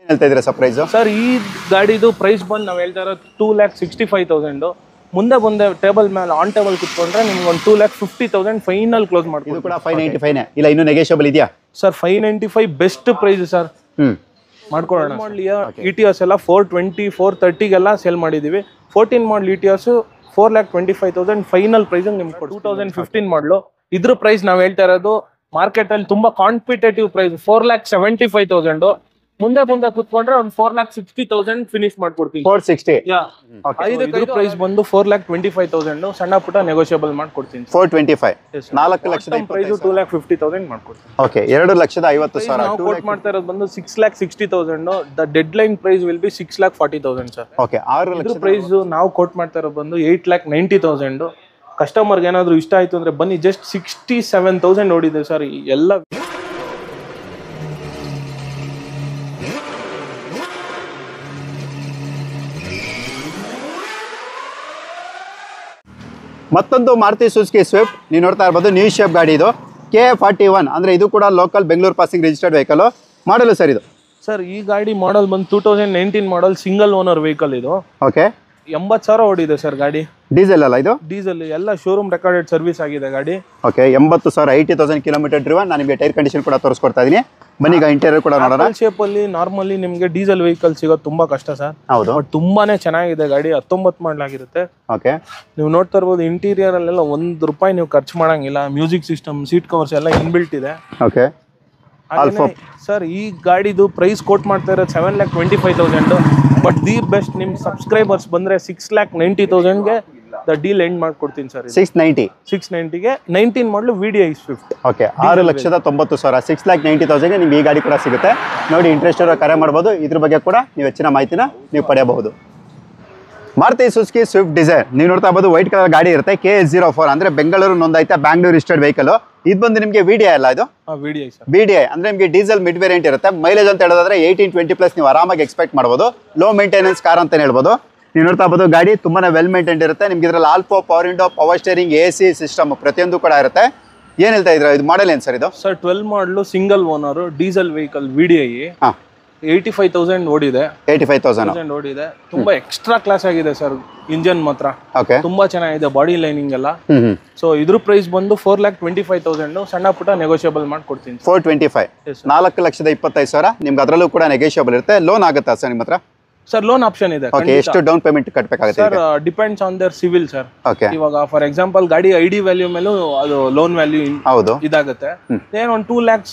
ಹೇಳ್ತಾ ಇದ್ದೀರಾ sir price? Sir ಈ ಗಾಡಿದು ಪ್ರೈಸ್ ಬಂದು ನಾವು ಹೇಳ್ತಾ ಇರೋದು 2,65,000. ಮುಂದೆ ಬಂದೆ ಟೇಬಲ್ ಮೇಲೆ ಆನ್ ಟೇಬಲ್ ಕುತ್ಕೊಂಡ್ರೆ ನಿಮ್ಗೆ ಒಂದು 2,50,000 ಫೈನಲ್ ಕ್ಲೋಸ್ ಮಾಡ್ತೀವಿ. ಇದು ಕೂಡ 595 ಇಲ್ಲ ಇನ್ನೂ ನೆಗೋಷಿಯಬಲ್ ಇದೆಯಾ ಸರ್? 595 ಬೆಸ್ಟ್ ಪ್ರೈಸ್ ಸರ್, ಮಾಡ್ಕೊಳ್ಳೋಣ. ಮಾಡಲಿಯ ETS ಎಲ್ಲ 420 430ಗೆಲ್ಲ ಸೇಲ್ ಮಾಡಿದ್ದೀವಿ. 14 ಮಾಡಲ್ ETS 4,25,000 ಫೈನಲ್ ಪ್ರೈಸ್ ನಿಮ್ಗೆ ಕೊಡು. 2015 ಮಾಡಲು ಇದ್ರ ಪ್ರೈಸ್ ನಾವು ಹೇಳ್ತಾ ಇರೋದು ಮಾರ್ಕೆಟ್ ಅಲ್ಲಿ ತುಂಬಾ ಕಾಂಪಿಟೇಟಿವ್ ಪ್ರೈಸ್ 4,75,000. ಮುಂದೆ ಕುತ್ಕೊಂಡ್ರೆ ಒಂದು 4,60,000 ಫಿನಿಶ್ ಮಾಡ್ಕೊಡ್ತೀವಿ. 460 ಐದು ಪ್ರೈಸ್ ಬಂದು 4,25,000 ಸಣ್ಣ ಪುಟ್ಟ ನೆಗೋಷಿಯಬಲ್ ಮಾಡ್ಕೊಡ್ತೀನಿ. 425 4 ಲಕ್ಷದ ಪ್ರೈಸ್ 2,50,000 ಮಾಡ್ಕೊಡ್ತೀನಿ. ಓಕೆ 2,50,000 ನಾವು ಕೋಟ್ ಮಾಡ್ತಾ ಇರೋದು ಬಂದು 6,60,000. The deadline price will be 6,40,000 sir. Okay 6 ಲಕ್ಷದ ಪ್ರೈಸ್ ನಾವು ಕೋಟ್ ಮಾಡ್ತಾ ಇರೋದು ಬಂದು 8,90,000. ಕಸ್ಟಮರ್ಗೆ ಏನಾದ್ರು ಇಷ್ಟ ಆಯ್ತು ಅಂದ್ರೆ ಬನ್ನಿ. ಜಸ್ಟ್ 67,000 ಓಡಿದೆ ಸರ್ ಎಲ್ಲ. ಮತ್ತೊಂದು ಮಾರುತಿ ಸುಜುಕಿ ಸ್ವಿಫ್ಟ್ ನೀವು ನೋಡ್ತಾ ಇರ್ಬೋದು, ನ್ಯೂ ಶೇಪ್ ಗಾಡಿ ಇದು. K41 ಅಂದ್ರೆ ಇದು ಕೂಡ local Bengaluru passing registered vehicle ಮಾಡಲು ಸರ್ ಇದು. ಸರ್ ಈ ಗಾಡಿ ಮಾಡಲ್ ಬಂದು 2019 ಮಾಡಲ್ ಸಿಂಗಲ್ ಓನರ್ ವೆಹಿಕಲ್ ಇದು. ಓಕೆ 80,000 ಓಡಿದೆ ಸರ್ ಗಾಡಿ. ಡೀಸೆಲ್ ಅಲ್ಲ ಇದು? ಡೀಸೆಲ್ ಎಲ್ಲ ಶೋರೂಮ್ ರೆಕಾರ್ಡೆಡ್ ಸರ್ವಿಸ್ ಆಗಿದೆ ಗಾಡಿ. Okay 80,000 80,000 kilometre driven. ನಾನು ನಿಮಗೆ ಟೈರ್ ಕಂಡೀಷನ್ ಕೂಡ ತೋರಿಸ್ಕೊಡ್ತಾ ಇದೀನಿ. ಬನ್ನಿ ಈಗ ಇಂಟೀರಿಯರ್ ಕೂಡ ನೋಡೋಣ. ಶೇಪ್ ಅಲ್ಲಿ ನಾರ್ಮಲಿ ನಿಮಗೆ ಡೀಸೆಲ್ ವೆಹಿಕಲ್ ಸಿಗೋದು ತುಂಬಾ ಕಷ್ಟ ಸರ್. ಹೌದು, ಬಟ್ ತುಂಬಾನೇ ಚೆನ್ನಾಗಿದೆ ಗಾಡಿ. 19 ಮಾಡಲಾಗಿರುತ್ತೆ. ಓಕೆ ನೀವು ನೋಡ್ತಾ ಇರ್ಬೋದು ಇಂಟೀರಿಯರ್ ಅಲ್ಲೆಲ್ಲ ₹1 ನೀವು ಖರ್ಚು ಮಾಡಂಗಿಲ್ಲ. ಮ್ಯೂಸಿಕ್ ಸಿಸ್ಟಮ್, ಸೀಟ್ ಕವರ್ಸ್ ಎಲ್ಲ ಇನ್ಬಿಲ್ಟ್ ಇದೆ. ಓಕೆ ಸರ್ ಈ ಗಾಡಿದು ಪ್ರೈಸ್ ಕೋಟ್ ಮಾಡ್ತಾ ಇರೋದು 7,25,000. ಬಟ್ ದಿ ಬೆಸ್ಟ್ ನಿಮ್ ಸಬ್ಸ್ಕ್ರೈಬರ್ಸ್ ಬಂದ್ರೆ 6,90,000ಗೆ ದ ಡೀಲ್ ಎಂಡ್ ಮಾಡ್ಕೊಡ್ತೀನಿ ಸರ್. 690ಗೆ 19 ಮಾಡಲು VDI ಸ್ವಿಫ್ಟ್. ಓಕೆ 6,90,000 6,90,000ಗೆ ನಿಮ್ಗೆ ಈ ಗಾಡಿ ಕೂಡ ಸಿಗುತ್ತೆ. ನೋಡಿ, ಇಂಟ್ರೆಸ್ಟ್ ಇರೋ ಕರೆ ಮಾಡ್ಬೋದು. ಇದ್ರ ಬಗ್ಗೆ ಕೂಡ ನೀವು ಹೆಚ್ಚಿನ ಮಾಹಿತಿನ ನೀವು ಪಡೆಯಬಹುದು. ಮಾರುತಿ ಸುಜುಕಿ ಸ್ವಿಫ್ಟ್ ಡಿಸೈರ್ ನೀವು ನೋಡ್ತಾ ಇರ್ಬೋದು, ವೈಟ್ ಕಲರ್ ಗಾಡಿ ಇರುತ್ತೆ. KS04 ಅಂದ್ರೆ ಬೆಂಗಳೂರು ನೋಂದಾಯಿತ ಬ್ಯಾಂಗ್ಳೂರ್ ರಿಜಿಸ್ಟರ್ಡ್ ವೆಹಿಕಲ್. ಇದು ಬಂದು ನಿಮಗೆ VDI ಅಲ್ಲ, ಇದು VDI ಅಂದ್ರೆ ನಿಮಗೆ ಡೀಸೆಲ್ ಮಿಡ್ ವೇರಿಯಂಟ್ ಇರುತ್ತೆ. ಮೈಲೇಜ್ ಅಂತ ಹೇಳೋದಾದ್ರೆ 18-20+ ನೀವು ಆರಾಮಾಗಿ ಎಕ್ಸ್ಪೆಕ್ಟ್ ಮಾಡ್ಬೋದು. ಲೋ ಮೇಂಟೆನೆನ್ಸ್ ಕಾರ್ ಅಂತ ಹೇಳ್ಬೋದು. ನೀವು ನೋಡ್ತಾ ಇರ್ಬೋದು ಗಾಡಿ ತುಂಬಾನೇ ವೆಲ್ ಮೇಂಟೈನ್ಡ್ ಇರುತ್ತೆ. ನಿಮ್ಗೆ ಇದ್ರಲ್ಲಿ ಆಲ್ಫೋ, power window, power steering, AC system ಪ್ರತಿಯೊಂದು ಕೂಡ ಇರುತ್ತೆ. ಏನ್ ಹೇಳ್ತಾ ಇದ್ರ ಇದು ಮಾಡೆಲ್ ಏನ್ ಸರ್ ಇದು? ಸರ್ 12 ಮಾಡಲು single owner diesel vehicle VDI. 85,000 ಓಡಿದೆ. 85,000 ಓಡಿದೆ. ತುಂಬಾ ಎಕ್ಸ್ಟ್ರಾ ಕ್ಲಾಸ್ ಆಗಿದೆ ಸರ್. ಇಂಜನ್ ಮಾತ್ರ ತುಂಬಾ ಚೆನ್ನಾಗಿದೆ, ಬಾಡಿ ಲೈನಿಂಗ್ ಎಲ್ಲ. ಸೊ ಇದ್ರ ಪ್ರೈಸ್ ಬಂದು 4,25,000 ಸಣ್ಣ ಪುಟ್ಟ ನೆಗೋಷಿಯಬಲ್ ಮಾಡ್ಕೊಡ್ತೀನಿ. 425 4,25,000 ನಿಮ್ಗೆ ಅದರಲ್ಲೂ ಕೂಡ ನೆಗೋಷಿಯಬಲ್ ಇರುತ್ತೆ. ಲೋನ್ ಆಗುತ್ತಾ ಸರ್ ನಿಮ್ಮ ಹತ್ರ? ಸರ್ ಲೋನ್ ಆಪ್ಷನ್ ಇದೆ. ಎಷ್ಟು ಡೌನ್ ಪೇಮೆಂಟ್ ಕಟ್ಟಬೇಕಾಗುತ್ತೆ sir? Depends on there civil sir. ಇವಾಗ ಫಾರ್ ಎಕ್ಸಾಂಪಲ್ ಗಾಡಿ ID ವ್ಯಾಲ್ಯೂ ಮೇಲೂ ಅದು ಲೋನ್ ವ್ಯಾಲ್ಯೂ ಇದಾಗುತ್ತೆ. ಏನು ಒಂದು 2 lakhs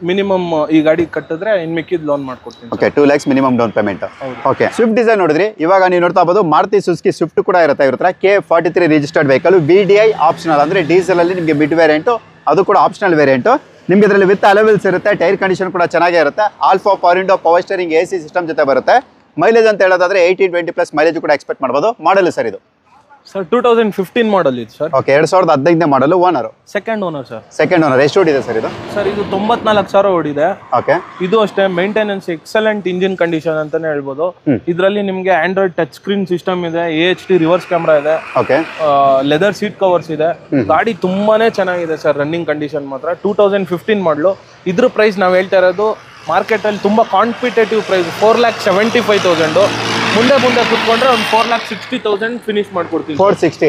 ಮಿನಿಮಮ್ ಈ ಗಾಡಿ ಕಟ್ಟಿದ್ರೆ ಇನ್ ಮಿಕ್ಕಿದ್ ಲೋನ್ ಮಾಡ್ಕೊಡ್ತೀನಿ. Okay 2 lakhs minimum down payment. Okay Swift Dzire ನೋಡಿದ್ರಿ. ಇವಾಗ ನೀವು ನೋಡ್ತಾ ಇರ್ಬೋದು ಮಾರುತಿ ಸುಜುಕಿ ಸ್ವಿಫ್ಟ್ ಕೂಡ ಇರುತ್ತೆ. ಇವ್ರ ಹತ್ರ K43 registered vehicle VDI optional ಅಂದ್ರೆ ಡೀಸೆಲ್ ಅಲ್ಲಿ ನಿಮಗೆ ಮಿಡ್ ವೇರಿಯಂಟ್, ಅದು ಕೂಡ ಆಪ್ಷನಲ್ ವೇರಿಯಂಟ್. ನಿಮ್ಗೆ ಇದರಲ್ಲಿ ವಿತ್ ಅಲವೆಲ್ಸ್ ಇರುತ್ತೆ. ಟೈರ್ ಕಂಡೀಷನ್ ಕೂಡ ಚೆನ್ನಾಗೇ ಇರುತ್ತೆ. Alpha, power window, power steering, AC system ಜೊತೆ ಬರುತ್ತೆ. ಮೈಲೇಜ್ ಅಂತ ಹೇಳೋದಾದ್ರೆ 18-20+ ಮೈಲೇಜ್ ಕೂಡ ಎಕ್ಸ್ಪೆಕ್ಟ್ ಮಾಡಬಹುದು. ಮಾಡಲ್ ಸರ್ ಇದು? ಸರ್ 2015 ಮಾಡಲ್ ಇದು sir. Okay 2015 model. Owner? Second owner sir. Second owner. ಎಷ್ಟು ಓಡಿದೆ ಸರ್ ಇದು? ಸರ್ ಇದು 94,000 ಓಡಿದೆ. ಓಕೆ ಇದು ಅಷ್ಟೇ ಮೇಂಟೆನೆನ್ಸ್ ಎಕ್ಸಲೆಂಟ್ ಇಂಜಿನ್ ಕಂಡೀಷನ್ ಅಂತಾನೆ ಹೇಳ್ಬೋದು. ಇದರಲ್ಲಿ ನಿಮಗೆ ಆಂಡ್ರಾಯ್ಡ್ ಟಚ್ ಸ್ಕ್ರೀನ್ ಸಿಸ್ಟಮ್ ಇದೆ, AHD ರಿವರ್ಸ್ ಕ್ಯಾಮ್ರಾ ಇದೆ, ಓಕೆ ಲೆದರ್ ಸೀಟ್ ಕವರ್ಸ್ ಇದೆ. ಗಾಡಿ ತುಂಬಾನೇ ಚೆನ್ನಾಗಿದೆ ಸರ್. ರನ್ನಿಂಗ್ ಕಂಡೀಷನ್ ಮಾತ್ರ 2015 ಮಾಡಲು. ಇದ್ರ ಪ್ರೈಸ್ ನಾವು ಹೇಳ್ತಾ ಇರೋದು ಮಾರ್ಕೆಟ್ ಅಲ್ಲಿ ತುಂಬಾ ಕಾಂಪಿಟೇಟಿವ್ ಪ್ರೈಸ್ 4,75,000. ಮುಂದೆ ಕುತ್ಕೊಂಡ್ರೆ ಒಂದು 4,60,000 ಫಿನಿಶ್ ಮಾಡ್ಕೊಡ್ತೀವಿ. 460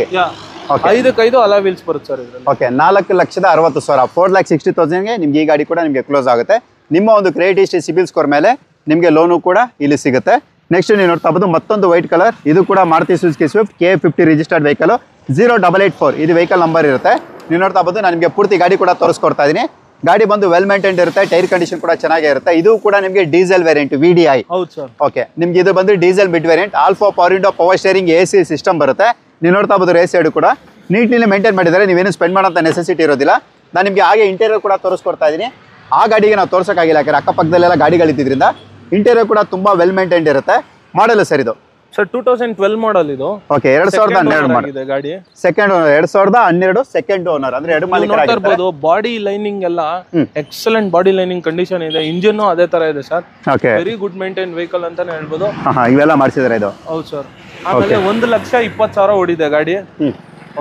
5 ಅಲಾ ವೀಲ್ಸ್ ಬರುತ್ತೆ ಸರ್ ಇದರಲ್ಲಿ. ಓಕೆ 4,60,000 4,60,000ಗೆ ನಿಮ್ಗೆ ಈ ಗಾಡಿ ಕೂಡ ನಿಮಗೆ ಕ್ಲೋಸ್ ಆಗುತ್ತೆ. ನಿಮ್ಮ ಒಂದು ಕ್ರೆಡಿಟ್ ಹಿಸ್ಟ್ರಿ, ಸಿಬಿಲ್ ಸ್ಕೋರ್ ಮೇಲೆ ನಿಮಗೆ ಲೋನು ಕೂಡ ಇಲ್ಲಿ ಸಿಗುತ್ತೆ. ನೆಕ್ಸ್ಟ್ ನೀವು ನೋಡ್ತಾ ಇರ್ಬೋದು ಮತ್ತೊಂದು ವೈಟ್ ಕಲರ್. ಇದು ಕೂಡ Maruti Suzuki Swift K50 registered vehicle 0884 ಇದು ವೆಹಿಕಲ್ ನಂಬರ್ ಇರುತ್ತೆ. ನೀವು ನೋಡ್ತಾ ಇರ್ಬೋದು ನಾನು ನಿಮಗೆ ಪೂರ್ತಿ ಗಾಡಿ ಕೂಡ ತೋರಿಸ್ಕೊಡ್ತಾ ಇದ್ದೀನಿ. ಗಾಡಿ ಬಂದು ವೆಲ್ ಮೇಂಟೈನ್ಡ್ ಇರುತ್ತೆ. ಟೈರ್ ಕಂಡೀಷನ್ ಕೂಡ ಚೆನ್ನಾಗೇ ಇರುತ್ತೆ. ಇದು ಕೂಡ ನಿಮಗೆ ಡೀಸೆಲ್ ವೇರಿಯಂಟ್ VDI. ಹೌದು ಸರ್. ಓಕೆ ನಿಮ್ಗೆ ಇದು ಬಂದು diesel mid variant. Alpha, power window, power steering, AC system ಬರುತ್ತೆ. ನೀವು ನೋಡ್ತಾ ಇರ್ಬೋದು ರೇಸ್ ಸೈಡ್ ಕೂಡ ನೀಟ್ಲಿ ಮೇಂಟೈನ್ ಮಾಡಿದ್ದಾರೆ. ನೀವೇನು ಸ್ಪೆಂಡ್ ಮಾಡೋಂಥ ನೆಸೆಸಿಟಿ ಇರೋದಿಲ್ಲ. ನಾನು ನಿಮಗೆ ಹಾಗೆ ಇಂಟೀರಿಯರ್ ಕೂಡ ತೋರಿಸ್ಕೊಡ್ತಾ ಇದ್ದೀನಿ. ಆ ಗಾಡಿಗೆ ನಾವು ತೋರ್ಸೋಕ್ಕಾಗಿಲ್ಲ, ಯಾಕಂದ್ರೆ ಅಕ್ಕಪಕ್ಕದಲ್ಲೆಲ್ಲ ಗಾಡಿಗಳಿದ್ದರಿಂದ. ಇಂಟೀರಿಯರ್ ಕೂಡ ತುಂಬಾ ವೆಲ್ ಮೇಂಟೈನ್ಡ್ ಇರುತ್ತೆ. ಮಾಡಲ್ ಸರ್ ಇದು? ಸರ್ 2012 ಮಾಡಲ್ ಇದು. ಓಕೆ 2012 ಮಾಡಲ್ ಗಾಡಿ. ಸೆಕೆಂಡ್ ಓನರ್ 2012 ಸೆಕೆಂಡ್ ಓನರ್ ಅಂದ್ರೆ ಎರಡು ಮಾಲೀಕರಾಗಿರ್ಬೋದು. ಬಾಡಿ ಲೈನಿಂಗ್ ಎಲ್ಲ ಎಕ್ಸಲೆಂಟ್ ಬಾಡಿ ಲೈನಿಂಗ್ ಕಂಡೀಷನ್ ಇದೆ. ಇಂಜಿನ್ ಅದೇ ತರ ಇದೆ sir. Okay very good maintain vehicle ಅಂತಾನೆ ಹೇಳ್ಬೋದು. ಇವೆಲ್ಲ ಮಾಡಿಸಿದ್ರೆ ಇದು? ಹೌದು ಸರ್. ಆಮೇಲೆ 1,20,000 ಓಡಿದೆ ಗಾಡಿ.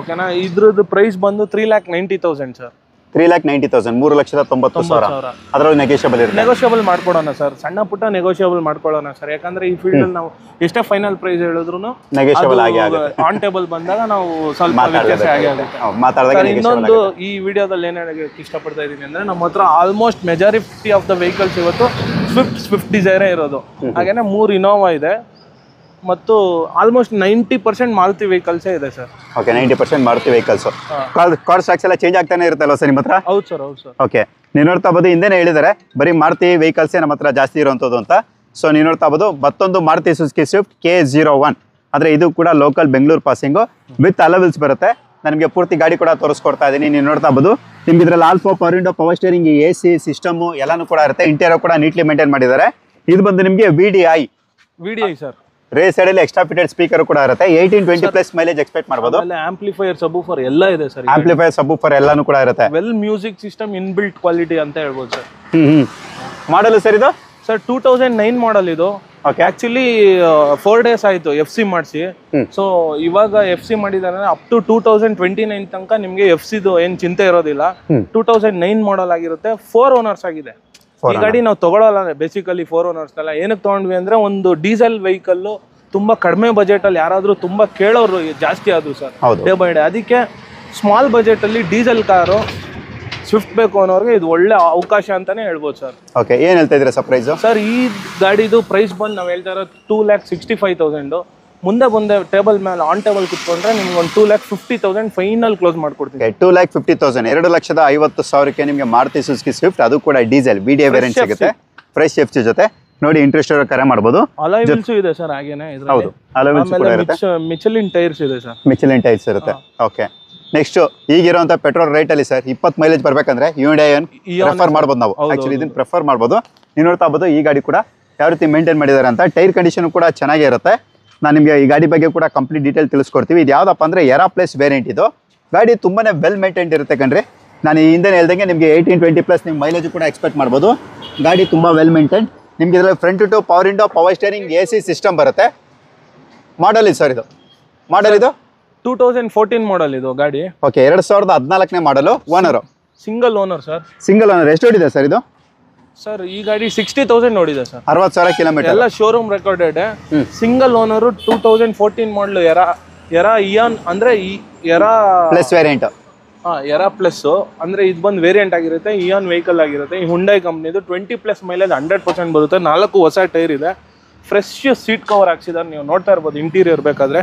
ಓಕೆನಾ? ಇದ್ರದ್ದು ಪ್ರೈಸ್ ಬಂದು 3,90,000 ಸರ್. 3,90,000 3,90,000 ಅದರಲ್ಲಿ ನೆಗೋಷಿಯಬಲ್ ಇರುತ್ತೆ. ನೆಗೋಷಿಯಬಲ್ ಮಾಡ್ಕೊಡೋಣ ಸರ್, ಸಣ್ಣ ಪುಟ್ಟ ನೆಗೋಷಿಯಬಲ್ ಮಾಡ್ಕೊಳ್ಳೋಣ ಸರ್. ಯಾಕಂದ್ರೆ ಈ ಫೀಲ್ಡ್ ನಾವು ಎಷ್ಟೇ ಫೈನಲ್ ಪ್ರೈಸ್ ಹೇಳಿದ್ರು ನೆಗೋಷಿಯಬಲ್ ಆಗಿ ಆಗುತ್ತೆ. ಆನ್ ಟೇಬಲ್ ಬಂದಾಗ ನಾವು ಸ್ವಲ್ಪ ವ್ಯತ್ಯಾಸ ಆಗಿ ಆಗುತ್ತೆ. ಮಾತಾಡಿದಾಗ ಇನ್ನೊಂದು ಈ ವಿಡಿಯೋದಲ್ಲಿ ಏನ್ ಹೇಳಕ್ಕೆ ಇಷ್ಟಪಡ್ತಾ ಇದೀನಿ ಅಂದ್ರೆ, ನಮ್ಮ ಹತ್ರ almost majority of the vehicles ಇವತ್ತು ಸ್ವಿಫ್ಟ್ ಡಿಸೈರೇ ಇರೋದು. ಹಾಗೇನೆ 3 ಇನೋವಾ ಇದೆ ಮತ್ತು ಆಲ್ಮೋಸ್ಟ್ 90% ಮಾರುತಿ ವೆಹಿಕಲ್ಸೇ ಇದೆ sir. Okay, 90% Maruti vehicles. Car stocks ಎಲ್ಲ ಚೇಂಜ್ ಆಗ್ತಾನೆ ಇರುತ್ತಲ್ಲ ಸರ್ ನಿಮ್ಮ ಹತ್ರ? ಹೌದು ಸರ್, ಹೌದು ಸರ್. ಓಕೆ, ನೀವು ನೋಡ್ತಾ ಬೋದು ಹಿಂದೆನೇ ಹೇಳಿದ್ದಾರೆ ಬರೀ ಮಾರುತಿ ವೆಹಿಕಲ್ಸೇ ನಮ್ಮ ಹತ್ರ ಜಾಸ್ತಿ ಇರುವಂಥದ್ದು ಅಂತ. ಸೊ ನೀವು ನೋಡ್ತಾ ಬೋದು ಮತ್ತೊಂದು ಮಾರುತಿ ಸುಜುಕಿ ಸ್ವಿಫ್ಟ್ K01. ಅಂದರೆ ಇದು ಕೂಡ ಲೋಕಲ್ ಬೆಂಗಳೂರು ಪಾಸಿಂಗು ವಿತ್ ಅಲವಿಲ್ಸ್ ಬರುತ್ತೆ. ನನಗೆ ಪೂರ್ತಿ ಗಾಡಿ ಕೂಡ ತೋರಿಸ್ಕೊಡ್ತಾ ಇದ್ದೀನಿ. ನೀವು ನೋಡ್ತಾ ಬೋದು ನಿಮ್ಗೆ ಇದರಲ್ಲಿ alpha, power window, power steering, AC system ಎಲ್ಲನೂ ಕೂಡ ಇರುತ್ತೆ. ಇಂಟೀರಿಯರ್ ಕೂಡ ನೀಟ್ಲಿ ಮೇಂಟೈನ್ ಮಾಡಿದ್ದಾರೆ. ಇದು ಬಂದು ನಿಮಗೆ VDI ಸರ್. ರೇಸ್ ಸೈಡಲ್ಲಿ ಎಕ್ಸ್ಟ್ರಾ ಫಿಟೆಡ್ ಸ್ಪೀಕರ್ ಕೂಡ ಇರುತ್ತೆ. 18-20+ ಮೈಲೇಜ್ ಎಕ್ಸ್ಪೆಕ್ಟ್ ಮಾಡಬಹುದು. ಆಂಪ್ಲಿಫೈಯರ್, ಸಬ್ವೂಫರ್ ಎಲ್ಲ ಇದೆ ಸರ್. ಆಂಪ್ಲಿಫೈಯರ್, ಸಬ್ವೂಫರ್ ಎಲ್ಲಾನು ಕೂಡ ಇರುತ್ತೆ. Well music system inbuilt quality ಅಂತ ಹೇಳ್ಬೋದು ಸರ್. ಮಾಡಲ್ ಸರ್ ಇದು ಸರ್ 2009 ಮಾಡಲ್ ಇದು. ಓಕೆ, ಆಕ್ಚುಲಿ 4 days ಆಯ್ತು FC ಮಾಡಿಸಿ. ಸೊ ಇವಾಗ FC ಮಾಡಿದಾರೆ ಅಪ್ ಟು 2029 ತನಕ ನಿಮ್ಗೆ FC ಏನ್ ಚಿಂತೆ ಇರೋದಿಲ್ಲ. 2009 ಮಾಡಲ್ ಆಗಿರುತ್ತೆ. 4 ಓನರ್ಸ್ ಆಗಿದೆ ಈ ಗಾಡಿ. ನಾವು ತಗೊಳ್ಳಲ್ಲ ಬೇಸಿಕಲಿ 4 ಓನರ್ಸ್ ಅಲ್ಲ. ಏನಕ್ಕೆ ತಗೊಂಡ್ವಿ ಅಂದ್ರೆ, ಒಂದು ಡೀಸೆಲ್ ವೆಹಿಕಲ್ ತುಂಬಾ ಕಡಿಮೆ ಬಜೆಟ್ ಅಲ್ಲಿ ಯಾರಾದ್ರೂ ತುಂಬಾ ಕೇಳೋರು ಜಾಸ್ತಿ ಆದ್ರು ಸರ್ ಡೇ ಬೈ ಡೇ. ಅದಕ್ಕೆ ಸ್ಮಾಲ್ ಬಜೆಟ್ ಅಲ್ಲಿ ಡೀಸೆಲ್ ಕಾರು ಸ್ವಿಫ್ಟ್ ಬೇಕು ಅನ್ನೋರಿಗೆ ಇದು ಒಳ್ಳೆ ಅವಕಾಶ ಅಂತಾನೆ ಹೇಳ್ಬೋದು ಸರ್. ಓಕೆ, ಏನ್ ಹೇಳ್ತಾ ಇದ್ದೀರಾ ಸರ್ ಪ್ರೈಸ್? ಸರ್ ಈ ಗಾಡಿದು ಪ್ರೈಸ್ ಬಂದು ನಾವು ಹೇಳ್ತಾ ಇರೋದು 2,65,000. ಮುಂದೆ ಟೇಬಲ್ ಮೇಲೆ ಆನ್ ಟೇಬಲ್ ಕುತ್ಕೊಂಡ್ರೆ ನಿಮ್ಗೆ ಒಂದು 2,50,000 ಫೈನಲ್ ಕ್ಲೋಸ್ ಮಾಡ್ಕೊಡ್ತೀನಿ. 2,50,000 2,50,000 ನಿಮಗೆ ಮಾರುತಿ ಸುಜುಕಿ ಸ್ವಿಫ್ಟ್, ಅದು ಕೂಡ ಡೀಸೆಲ್ VDI ವೇರಿಯಂಟ್ ಸಿಗುತ್ತೆ. ಫ್ರೆಶ್ FC ಜೊತೆ ನೋಡಿ. ಇಂಟ್ರೆಸ್ಟ್ ಇರೋ ಕರೆ ಮಾಡಬಹುದು. ಅಲಾಯ್ ವೀಲ್ಸ್ ಇದೆ ಸರ್ ಹಾಗೇನೆ. ಹೌದು, ಅಲಾಯ್ ವೀಲ್ಸ್ ಕೂಡ ಇರುತ್ತೆ. ಮಿಚಲಿನ್ ಟೈರ್ಸ್ ಇದೆ ಸರ್. ಮಿಚಲಿನ್ ಟೈರ್ಸ್ ಇರುತ್ತೆ. ಓಕೆ, ನೆಕ್ಸ್ಟ್ ಈಗಿರುವಂತ ಪೆಟ್ರೋಲ್ ರೇಟ್ ಅಲ್ಲಿ ಸರ್ 20 ಮೈಲೇಜ್ ಬರ್ಬೇಕಂದ್ರೆ Hyundai ಪ್ರೆಫರ್ ಮಾಡ್ಬೋದು ನಾವು. ಆಕ್ಚುಲಿ ಇದನ್ನ ಪ್ರೆಫರ್ ಮಾಡ್ಬೋದು. ನೀವು ನೋಡ್ತಾ ಬೋದು ಈ ಗಾಡಿ ಕೂಡ ಯಾವ ರೀತಿ ಮೇಂಟೈನ್ ಮಾಡಿದ್ದಾರೆ ಅಂತ. ಟೈರ್ ಕಂಡೀಷನ್ ಕೂಡ ಚೆನ್ನಾಗೇ ಇರುತ್ತೆ. ನಾನು ನಿಮಗೆ ಈ ಗಾಡಿ ಬಗ್ಗೆ ಕೂಡ ಕಂಪ್ಲೀಟ್ ಡೀಟೇಲ್ ತಿಳಿಸ್ಕೊಡ್ತೀವಿ. ಇದು ಯಾವುದಪ್ಪ ಅಂದರೆ ಎರಾ ಪ್ಲಸ್ ವೇರಿಯಂಟ್. ಇದು ಗಾಡಿ ತುಂಬಾ ವೆಲ್ ಮೇಂಟೈನ್ ಇರುತ್ತೆ ಕಣ್ರಿ. ನಾನು ಹಿಂದೆ ಹೇಳ್ದಂಗೆ ನಿಮಗೆ 18-20+ ನಿಮ್ಮ ಮೈಲೇಜ್ ಕೂಡ ಎಕ್ಸ್ಪೆಕ್ಟ್ ಮಾಡ್ಬೋದು. ಗಾಡಿ ತುಂಬ ವೆಲ್ ಮೇಂಟೈನ್. ನಿಮ್ಗೆ ಇದರಲ್ಲಿ front two power window, power steering, AC system ಬರುತ್ತೆ. ಮಾಡಲ್ ಇದು ಸರ್, ಇದು ಮಾಡಲ್ ಇದು 2014 ಮಾಡಲ್ ಇದು ಗಾಡಿ. ಓಕೆ, 2014ನೇ ಮಾಡಲು. Owner single owner sir. Single owner. ಎಷ್ಟು ಓಡಿದೆ ಸರ್ ಇದು? ಸರ್ ಈ ಗಾಡಿ 60,000 ನೋಡಿದೆ ಸರ್. 60,000 ಕಿಲೋಮೀಟರ್. ಎಲ್ಲ ಶೋರೂಮ್ ರೆಕಾರ್ಡೆಡ್. ಸಿಂಗಲ್ ಓನರು 2014 ಮಾಡಲು. ಎರಾ ಇಯಾನ್ ಅಂದ್ರೆ era plus variant. Era plus ಅಂದ್ರೆ ಇದು ಬಂದು ವೇರಿಯಂಟ್ ಆಗಿರುತ್ತೆ. ಇಯಾನ್ ವೆಹಿಕಲ್ ಆಗಿರುತ್ತೆ. ಈ ಹುಂಡೈ ಕಂಪ್ನಿದು 20+ ಮೈಲೇಜ್ 100% ಬರುತ್ತೆ. 4 ಹೊಸ ಟೈರ್ ಇದೆ. ಫ್ರೆಶ್ ಸೀಟ್ ಕವರ್ ಹಾಕ್ಸಿದ್ದಾರೆ. ನೀವು ನೋಡ್ತಾ ಇರ್ಬೋದು ಇಂಟೀರಿಯರ್ ಬೇಕಾದ್ರೆ.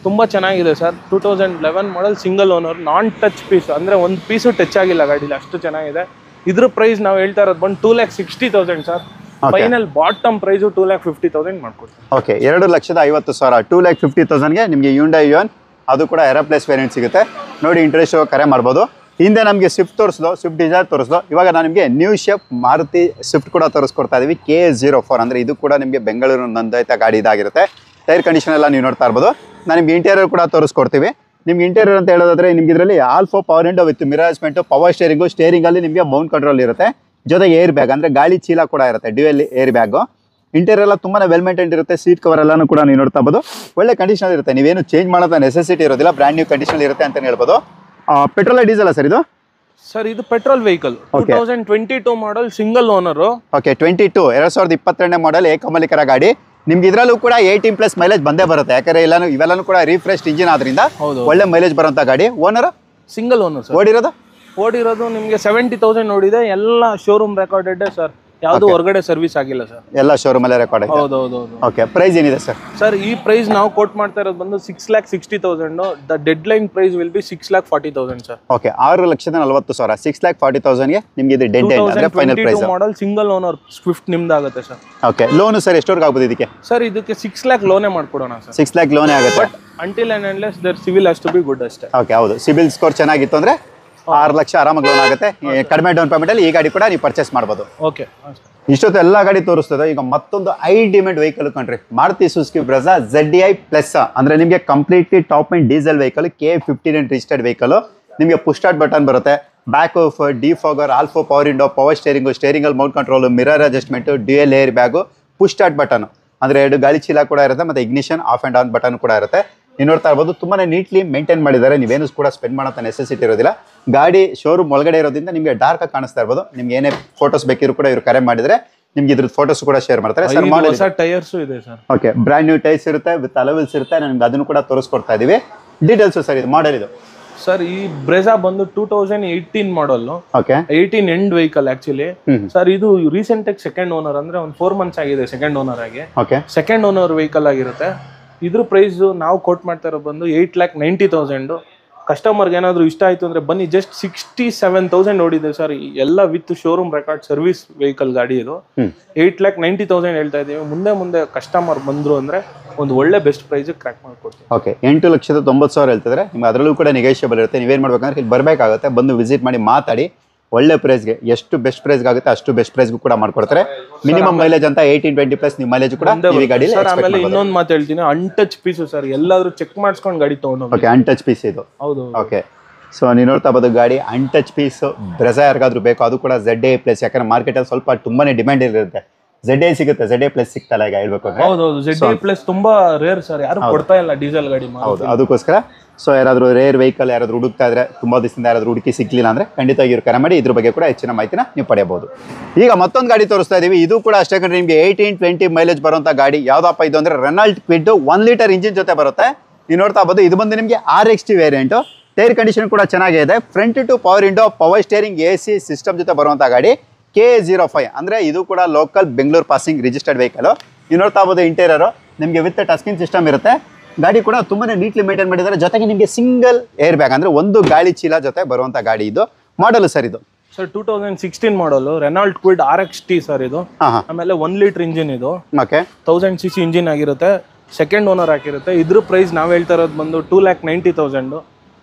ತುಂಬ ಚೆನ್ನಾಗಿದೆ sir. 2011 model, single owner, non touch piece ಅಂದರೆ ಒಂದು ಪೀಸು ಟಚ್ ಆಗಿಲ್ಲ ಗಾಡೀಲಿ, ಅಷ್ಟು ಚೆನ್ನಾಗಿದೆ. ಇದ್ರ ಪ್ರೈಸ್ ನಾವು ಹೇಳ್ತಾ ಇರೋದು ಬಂದು 2,60,000 ಸರ್. ಫೈನಲ್ ಬಾಟಮ್ ಪ್ರೈಸು 2,50,000 ಮಾಡ್ಕೊಡ್ತೀವಿ. ಓಕೆ, 2,50,000 2,50,000ಗೆ ನಿಮಗೆ Hyundai Ion, ಅದು ಕೂಡ ಎರಾ ಪ್ಲಸ್ ವೇರಿಯಂಟ್ ಸಿಗುತ್ತೆ. ನೋಡಿ, ಇಂಟ್ರೆಸ್ಟ್ ಕರೆ ಮಾಡ್ಬೋದು. ಹಿಂದೆ ನಮಗೆ ಸ್ವಿಫ್ಟ್ ತೋರಿಸ್ದು, ಸ್ವಿಫ್ಟ್ ಡಿಸೈರ್ ತೋರಿಸ್ದು. ಇವಾಗ ನಾನು ನಿಮಗೆ ನ್ಯೂ ಶೇಪ್ ಮಾರುತಿ ಸ್ವಿಫ್ಟ್ ಕೂಡ ತೋರಿಸ್ಕೊಡ್ತಾ ಇದ್ದೀವಿ. K04 ಅಂದರೆ ಇದು ಕೂಡ ನಿಮಗೆ ಬೆಂಗಳೂರು ನೋಂದಾಯಿತ ಗಾಡಿ ಇದಾಗಿರುತ್ತೆ. ಟೈರ್ ಕಂಡೀಷನ್ ಎಲ್ಲ ನೀವು ನೋಡ್ತಾ ಇರ್ಬೋದು. ನಾನು ನಿಮ್ಗೆ ಇಂಟೀರಿಯರ್ ಕೂಡ ತೋರಿಸ್ಕೊಡ್ತೀವಿ. ನಿಮ್ಗೆ ಇಂಟೀರಿಯರ್ ಅಂತ ಹೇಳೋದಾದ್ರೆ ನಿಮ್ಗೆ ಇದರಲ್ಲಿ alpha power window with mirror adjustment, power ಸ್ಟೇರಿಂಗಲ್ಲಿ ನಿಮಗೆ ಮೌಂಟ್ ಕಂಟ್ರೋಲ್ ಇರುತ್ತೆ. ಜೊತೆಗೆ ಏರ್ ಬ್ಯಾಗ್ ಅಂದರೆ ಗಾಳಿ ಚೀಲ ಕೂಡ ಇರುತ್ತೆ, ಡ್ಯುಯಲ್ ಏರ್ ಬ್ಯಾಗು. ಇಂಟೀರಿಯರ್ ಎಲ್ಲ ತುಂಬಾ ವೆಲ್ ಮೇಂಟೈನ್ ಇರುತ್ತೆ. ಸೀಟ್ ಕವರ್ ಎಲ್ಲಾನು ಕೂಡ ನೀವು ನೋಡ್ತಾ ಇರ್ಬೋದು. ಒಳ್ಳೆ ಕಂಡೀಷನ್ ಇರುತ್ತೆ. ನೀವೇನು ಚೇಂಜ್ ಮಾಡೋದ ನೆಸೆಸಿಟಿ ಇರೋದಿಲ್ಲ. ಬ್ರ್ಯಾಂಡ್ ನ್ಯೂ ಕಂಡೀಷನ್ ಇರುತ್ತೆ ಅಂತ ಹೇಳ್ಬೋದು. ಪೆಟ್ರೋಲ್ ಡೀಸೆಲ್ ಸರ್ ಇದು? ಸರ್ ಇದು ಪೆಟ್ರೋಲ್ ವೆಹಿಕಲ್. 2022 ಮಾಡಲ್, ಸಿಂಗಲ್ ಓನರ್. ಓಕೆ, 2022 ಮಾಡಲ್, ಏಕಮಾಲಿಕರ ಗಾಡಿ. ನಿಮ್ಗೆ ಇದರಲ್ಲೂ ಕೂಡ 18+ ಮೈಲೇಜ್ ಬಂದೇ ಬರುತ್ತೆ. ಯಾಕಂದ್ರೆ ಇವೆಲ್ಲನೂ ಕೂಡ ರೀಫ್ರೆಶ್ ಇಂಜಿನ್ ಆದ್ರಿಂದ ಒಳ್ಳೆ ಮೈಲೇಜ್ ಬರುವಂತ ಗಾಡಿ. Owner single owner sir. ಓಡಿರೋದು ನಿಮಗೆ 70,000 ನೋಡಿದೆ. ಎಲ್ಲ ಶೋರೂಮ್ ರೆಕಾರ್ಡೆಡ್ ಸರ್. ಯಾವುದು ಹೊರಗಡೆ ಸರ್ವಿಸ್ ಆಗಿಲ್ಲ ಸರ್. ಎಲ್ಲ ಶೋರೂಮ್ ಅಲ್ಲೇ ರೆಕಾರ್ಡ್ ಆಗಿದೆ. ಹೌದು. ಓಕೆ, ಪ್ರೈಸ್ ಏನಿದೆ ಸರ್? ಸರ್ ಈ ಪ್ರೈಸ್ ನಾವು ಕೋಟ್ ಮಾಡ್ತಾ ಇರೋದು ಬಂದು 6,60,000. The deadline price will be 6,40,000 sir. Okay, 6,40,000 6,40,000ಗೆ ನಿಮಗೆ ಇದು ಡೆಡ್ ಲೈನ್ ಅಂದ್ರೆ final price. Model, single owner Swift ನಿಮ್ದಾಗುತ್ತೆ ಸರ್. ಓಕೆ, ಲೋನ್ ಸರ್ ಎಷ್ಟವರೆಗೆ ಆಗ್ಬೋದು ಇದಕ್ಕೆ? ಸರ್ ಇದಕ್ಕೆ 6 lakh ಲೋನೇ ಮಾಡ್ಕೊಡೋಣ ಸರ್. 6 lakh ಲೋನೇ ಆಗುತ್ತೆ. Until and unless their CIBIL has to be good ಅಷ್ಟೇ. ಓಕೆ, ಹೌದು. ಸಿಬಿಲ್ ಸ್ಕೋರ್ ಚೆನ್ನಾಗಿತ್ತು ಅಂದ್ರೆ 6 ಲಕ್ಷ ಆರಾಮಾಗಿ ಲೋನ್ ಆಗುತ್ತೆ. ಕಡಿಮೆ ಡೌನ್ ಪೇಮೆಂಟ್ ಅಲ್ಲಿ ಈ ಗಾಡಿ ಕೂಡ ನೀವು ಪರ್ಚೇಸ್ ಮಾಡ್ಬೋದು. ಓಕೆ, ಇಷ್ಟೊತ್ತು ಎಲ್ಲ ಗಾಡಿ ತೋರಿಸ್ತದೆ. ಈಗ ಮತ್ತೊಂದು ಹೈ ಡಿಮ್ಯಾಂಡ್ ವೆಹಿಕಲ್ ಕಂಡ್ರಿ, Maruti Suzuki Brezza ZDI plus. ಅಂದ್ರೆ ನಿಮಗೆ completely top and diesel vehicle, K59 registered vehicle. ನಿಮಗೆ ಪುಷ್ ಸ್ಟಾರ್ಟ್ ಬಟನ್ ಬರುತ್ತೆ. Back off, defogger, alpha power window, power ಸ್ಟೇರಿಂಗಲ್ mount control, mirror adjustment, dual air bag, push start button ಅಂದ್ರೆ 2 ಗಾಳಿ ಚೀಲ ಕೂಡ ಇರುತ್ತೆ. ಮತ್ತೆ ignition off and on button ಕೂಡ ಇರುತ್ತೆ. ನೀವು ನೋಡ್ತಾ ಇರ್ಬೋದು ತುಂಬಾನೇ ನೀಟ್ಲಿ ಮೇಂಟೈನ್ ಮಾಡಿದ್ದಾರೆ. ನೀವೇನು ಕೂಡ ಸ್ಪೆಂಡ್ ಮಾಡೋಂಥ ನೆಸೆಸಿಟಿ ಇರೋದಿಲ್ಲ. ಗಾಡಿ ಶೋರೂಮ್ ಒಳಗಡೆ ಇರೋದ್ರಿಂದ ನಿಮಗೆ ಡಾರ್ಕ್ ಆಗಿ ಕಾಣಿಸ್ತಾ ಇರ್ಬೋದು. ನಿಮ್ಗೆ ಏನೇ ಫೋಟೋಸ್ ಬೇಕಿದ್ರು ಕೂಡ ಇವ್ರು ಕರೆ ಮಾಡಿದ್ರೆ ನಿಮ್ಗೆ ಇದ್ರ ಫೋಟೋಸ್ ಕೂಡ ಶೇರ್ ಮಾಡ್ತಾರೆ. ಹೊಸ ಟೈರ್ಸ್ ಇದೆ sir. Okay, brand new tyres ಇರುತ್ತೆ ವಿತ್ ಅಲೋವಿಲ್ಸ್ ಇರುತ್ತೆ. ನಿಮ್ಗೆ ಅದನ್ನು ಕೂಡ ತೋರಿಸ್ಕೊಡ್ತಾ ಇದೀವಿ. ಡೀಟೇಲ್ಸ್ ಸರ್, ಇದು ಮಾಡೆಲ್ ಇದು ಸರ್. ಈ ಬ್ರೆಜಾ ಬಂದು 2018 model. Okay, 18 end vehicle actually sir. ಇದು ರೀಸೆಂಟ್ ಆಗಿ ಸೆಕೆಂಡ್ ಓನರ್, ಅಂದ್ರೆ ಒಂದು 4 ಮಂತ್ಸ್ ಆಗಿದೆ ಸೆಕೆಂಡ್ ಓನರ್ ಆಗಿ. ಓಕೆ, ಸೆಕೆಂಡ್ ಓನರ್ ವೆಹಿಕಲ್ ಆಗಿರುತ್ತೆ. ಇದ್ರ ಪ್ರೈಸ್ ನಾವು ಕೋಟ್ ಮಾಡ್ತಾ ಇರೋ ಬಂದು 8,90,000. ಕಸ್ಟಮರ್ಗೆ ಏನಾದ್ರು ಇಷ್ಟ ಆಯ್ತು ಅಂದ್ರೆ ಬನ್ನಿ. ಜಸ್ಟ್ 67,000 ಓಡಿದೆ ಸರ್. ಎಲ್ಲ with showroom record service vehicle ಗಾಡಿ ಇದು. 8,90,000 ಹೇಳ್ತಾ ಇದೀವಿ. ಮುಂದೆ ಕಸ್ಟಮರ್ ಬಂದ್ರು ಅಂದ್ರೆ ಒಂದು ಒಳ್ಳೆ ಬೆಸ್ಟ್ ಪ್ರೈಸ್ ಕ್ರ್ಯಾಕ್ ಮಾಡ್ಕೊಡ್ತೀವಿ. ಓಕೆ, 8,90,000 ಹೇಳ್ತಿದ್ರೆ ನಿಮ್ಗೆ ಅದರಲ್ಲೂ ಕೂಡ ನೆಗೋಷಿಯಬಲ್ ಇರುತ್ತೆ. ನೀವೇನ್ ಮಾಡ್ಬೇಕಂದ್ರೆ ಇಲ್ಲಿ ಬರಬೇಕಾಗುತ್ತೆ, ಬಂದು ವಿಸಿಟ್ ಮಾಡಿ ಮಾತಾಡಿ ಒಳ್ಳೆ ಪ್ರೈಸ್ಗೆ, ಎಷ್ಟು ಬೆಸ್ಟ್ ಪ್ರೈಸ್ ಆಗುತ್ತೆ ಅಷ್ಟು ಬೆಸ್ಟ್ ಪ್ರೈಸ್ಗೂ ಕೂಡ ಮಾಡ್ಕೊಡ್ತಾರೆ. ಮಿನಿಮಮ್ ಮೈಲೇಜ್ ಅಂತ 18-20+ ನೀವು ಮೈಲೇಜ್ ಕೂಡ ಈ ಗಾಡಿ. ಆಮೇಲೆ ಇನ್ನೊಂದು ಮಾತು ಹೇಳ್ತೀನಿ, ಅನ್ಟಚ್ ಪೀಸ್ ಸರ್. ಎಲ್ಲಾದ್ರೂ ಚೆಕ್ ಮಾಡಿಸ್ಕೊಂಡು ಗಾಡಿ ತಗೊಂಡು. ಓಕೆ, ಅನ್ಟಚ್ ಪೀಸ್ ಇದು. ಹೌದು. ಓಕೆ, ಸೊ ನೀವು ನೋಡ್ತಾ ಇರ್ಬೋದು ಗಾಡಿ ಅನ್ಟಚ್ ಪೀಸ್. ಬ್ರೆಜಾ ಯಾರಿಗಾದ್ರೂ ಬೇಕು, ಅದು ಕೂಡ ZA+. ಯಾಕಂದ್ರೆ ಮಾರ್ಕೆಟಲ್ಲಿ ಸ್ವಲ್ಪ ತುಂಬಾನೇ ಡಿಮ್ಯಾಂಡ್ ಇರುತ್ತೆ. ZA ಸಿಗುತ್ತೆ, ZA+ ಸಿಗ್ತಲ್ಲ ಈಗ ಹೇಳ್ಬೇಕು ಅಂದ್ರೆ. ಹೌದೌದು, ZA+ ತುಂಬಾ ರೇರ್ ಸರ್. ಯಾರು ಕೊಡ್ತಾ ಇಲ್ಲ ಡೀಸೆಲ್ ಗಾಡಿ. ಹೌದು, ಅದಕ್ಕೋಸ್ಕರ ಸೊ ಯಾರಾದ್ರೂ ರೇರ್ ವೆಹಿಕಲ್ ಯಾರಾದ್ರೂ ಹುಡುಕ್ತಾ ಇದ್ರೆ, ತುಂಬಾ ದಿವಸದಿಂದ ಯಾರಾದ್ರೂ ಹುಡುಕಿ ಸಿಗ್ಲಿಲ್ಲ ಅಂದ್ರೆ ಖಂಡಿತವಾಗಿ ಇವ್ರು ಕರೆ ಮಾಡಿ ಇದ್ರ ಬಗ್ಗೆ ಕೂಡ ಹೆಚ್ಚಿನ ಮಾಹಿತಿನ ನೀವು ಪಡೆಯಬಹುದು. ಈಗ ಮತ್ತೊಂದು ಗಾಡಿ ತೋರಿಸ್ತಾ ಇದೀವಿ. ಇದು ಕೂಡ ಅಷ್ಟೇ ಕಂಡ್ರೆ ನಿಮಗೆ 18-20 ಮೈಲೇಜ್ ಬರುವಂತ ಗಾಡಿ. ಯಾವ್ದಪ್ಪ ಇದು ಅಂದ್ರೆ ರೆನಾಲ್ಟ್ ಕ್ವಿಡ್ 1 ಲೀಟರ್ ಇಂಜಿನ್ ಜೊತೆ ಬರುತ್ತೆ. ನೀವು ನೋಡ್ತಾ ಇರ್ಬೋದು, ಇದು ಬಂದು ನಿಮಗೆ RXT ವೇರಿಯಂಟ್. ಟೈರ್ ಕಂಡೀಷನ್ ಕೂಡ ಚೆನ್ನಾಗಿದೆ. Front two power window, power steering, AC system ಜೊತೆ ಬರುವಂತ ಗಾಡಿ. K05 ಅಂದ್ರೆ ಇದು ಕೂಡ local Bengaluru passing registered vehicle. ನೀವು ನೋಡ್ತಾ ಇರ್ಬೋದು ಇಂಟೀರಿಯರ್ ನಿಮಗೆ ವಿತ್ ಟಚ್ ಸ್ಕ್ರೀನ್ ಸಿಸ್ಟಮ್ ಇರುತ್ತೆ. ಗಾಡಿ ಕೂಡ ತುಂಬಾನೇ ನೀಟ್ಲಿ ಮೇಂಟೈನ್ ಮಾಡಿದ್ದಾರೆ. ಜೊತೆಗೆ ನಿಮಗೆ ಸಿಂಗಲ್ ಏರ್ ಬ್ಯಾಗ್ ಅಂದ್ರೆ ಒಂದು ಗಾಳಿ ಚೀಲ ಜೊತೆ ಬರುವಂತ ಗಾಡಿ ಇದು. ಮಾಡಲ್ ಸರ್ ಇದು sir 2016 model Renault Kwid RXT sir ಇದು. ಆಮೇಲೆ 1 ಲೀಟರ್ ಇಂಜಿನ್ ಇದು. ಓಕೆ, 1000cc ಇಂಜಿನ್ ಆಗಿರುತ್ತೆ. ಸೆಕೆಂಡ್ ಓನರ್ ಆಗಿರುತ್ತೆ. ಇದ್ರ ಪ್ರೈಸ್ ನಾವು ಹೇಳ್ತಾ ಇರೋದು ಬಂದು 2,90,000.